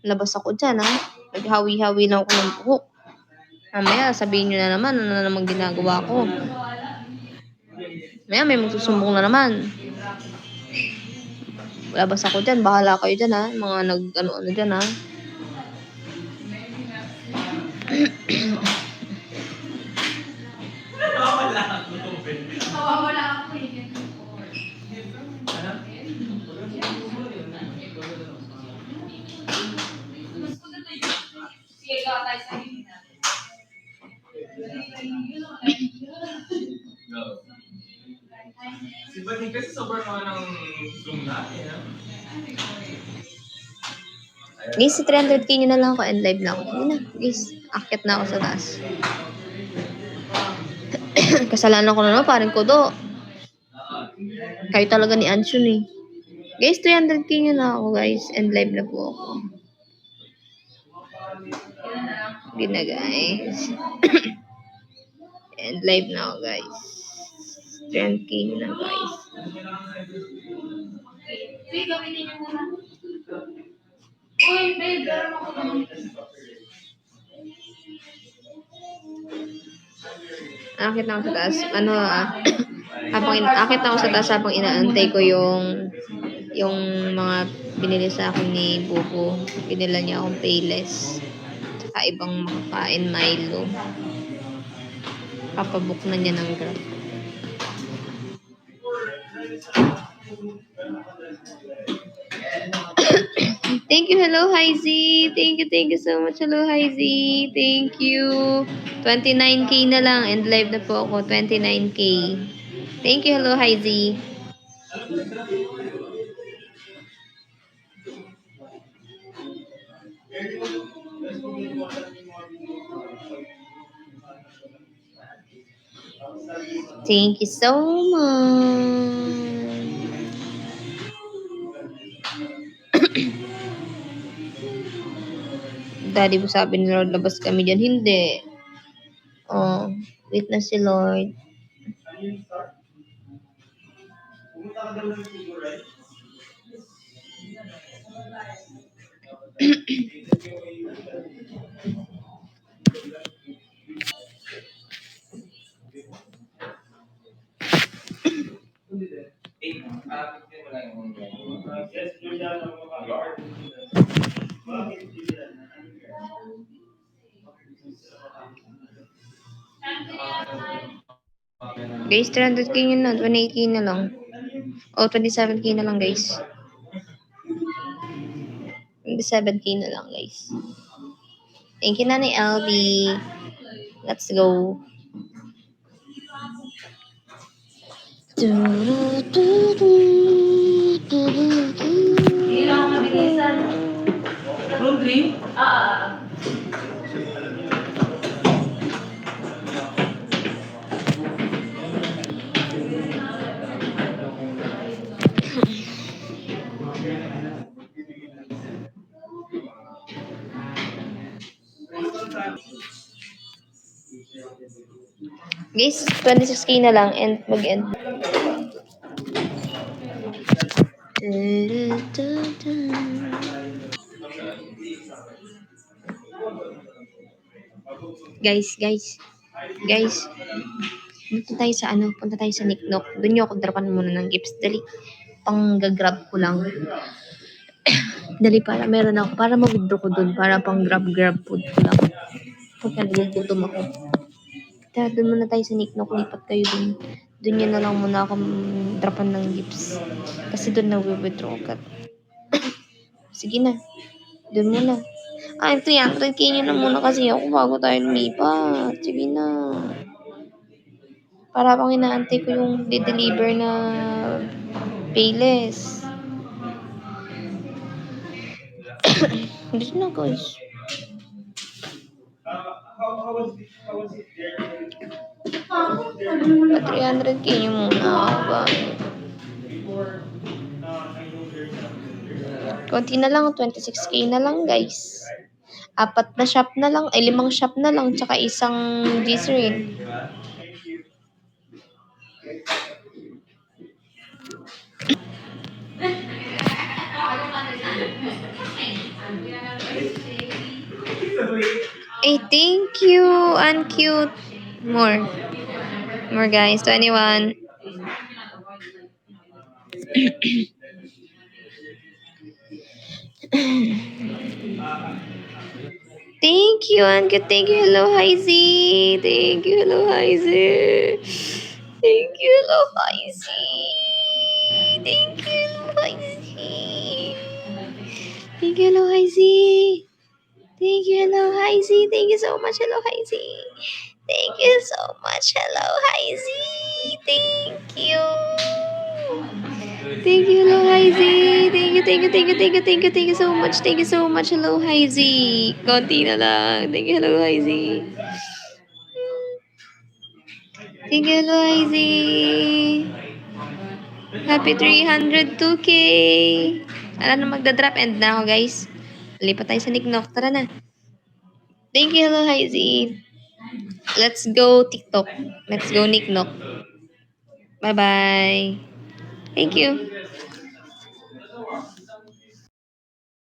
Labas ako dyan ah. Naghawi-hawi lang ako ng buhok. Mamaya, sabihin nyo na naman, ano na naman ginagawa ko. Mamaya, may magsusumbong na naman. Labas ako dyan, bahala kayo dyan ha. Mga nag-ano-ano dyan ha. Nawawala ako eh. Sige, gawa tayo sa hina. Si Bating kasi sobrang naman ng Zoom natin. Guys, 300k nyo na lang ako and live na ako. Hindi na, guys. Akit na ako sa taas. Kasalanan ko na naman, parang kodo. Kayo talaga ni Anshun eh. Guys, 300k nyo na ako guys. And live na po ako. Hindi na guys. And live na ako guys. 300k nyo na guys. Sige, gamitin niyo muna. Uy, babe, pero ako naman. Akit na ako sa taas. Akit na ako sa taas habang inaantay ko yung mga binili sa akin ni Bubu. Binila niya akong Payless. Tsaka ibang makakain Milo. Papabook na niya ng Grab. Thank you, hello, Heisy. Thank you so much, hello, Heisy. Thank you. 29k na lang and live na po ako, 29k. Thank you, hello, Heisy. Thank you so much. Daddy mo sabi ni Lord, labas kami dyan. Hindi. Oh, wait na si Lord. Pumunta ka daw ng Tigo, right? Guys, 300k yun na. 28k na lang. O, 27k na lang, guys. 27k na lang, guys. Thank you, Nanay LB. Let's go. Hindi lang ako mabilisan. Room 3? Guys, 26k na lang and mag-end. Guys. Punta tayo sa Niknok. Doon niyo ako drapan muna ng gifts. Dali, pang gagrab ko lang. Dali, para meron ako. Para ma-withdraw ko doon. Para pang grab food ko lang. Pagka nagugutom ako. Tara, doon muna tayo sa Niknok. Lipat kayo doon. Doon nyo na lang muna ako drapan ng gifts. Kasi doon na-withdraw ko. Sige na. Doon muna. Ay, 300k nyo na muna kasi ako bago tayo lumipat. Sige na. Para pang inaantay ko yung de-deliver na Payless. Dito na, guys. How was it there? 300k nyo muna ako ba? Before, I know there's Konti na lang, 26k na lang, guys. 4 na shop na lang, 5 shop na lang, tsaka isang Glycerin. Thank you. Ay, thank you. Uncute. More, guys. 21. Thank you, Uncute. Thank you. Hello, Heisy. Thank you. Hello, Heisy. Thank you. Hello, Heisy. Thank you. Hello, Heisy. Thank you. Hello, Heisy. Thank you. Hello, Heisy. Thank you so much. Hello, Heisy. Thank you so much. Hello, Heisy. Thank you. Thank you, hello, Heisy. Thank you so much. Thank you so much. Hello, Heisy. Konti na lang. Thank you, hello, Heisy. Thank you, hello, Heisy. Happy 302k. Alam na magda-drop end na ako, guys. Lipat tayo sa Niknok. Tara na. Thank you, hello, Heisy. Let's go TikTok. Let's go Niknok. Bye-bye. Thank you.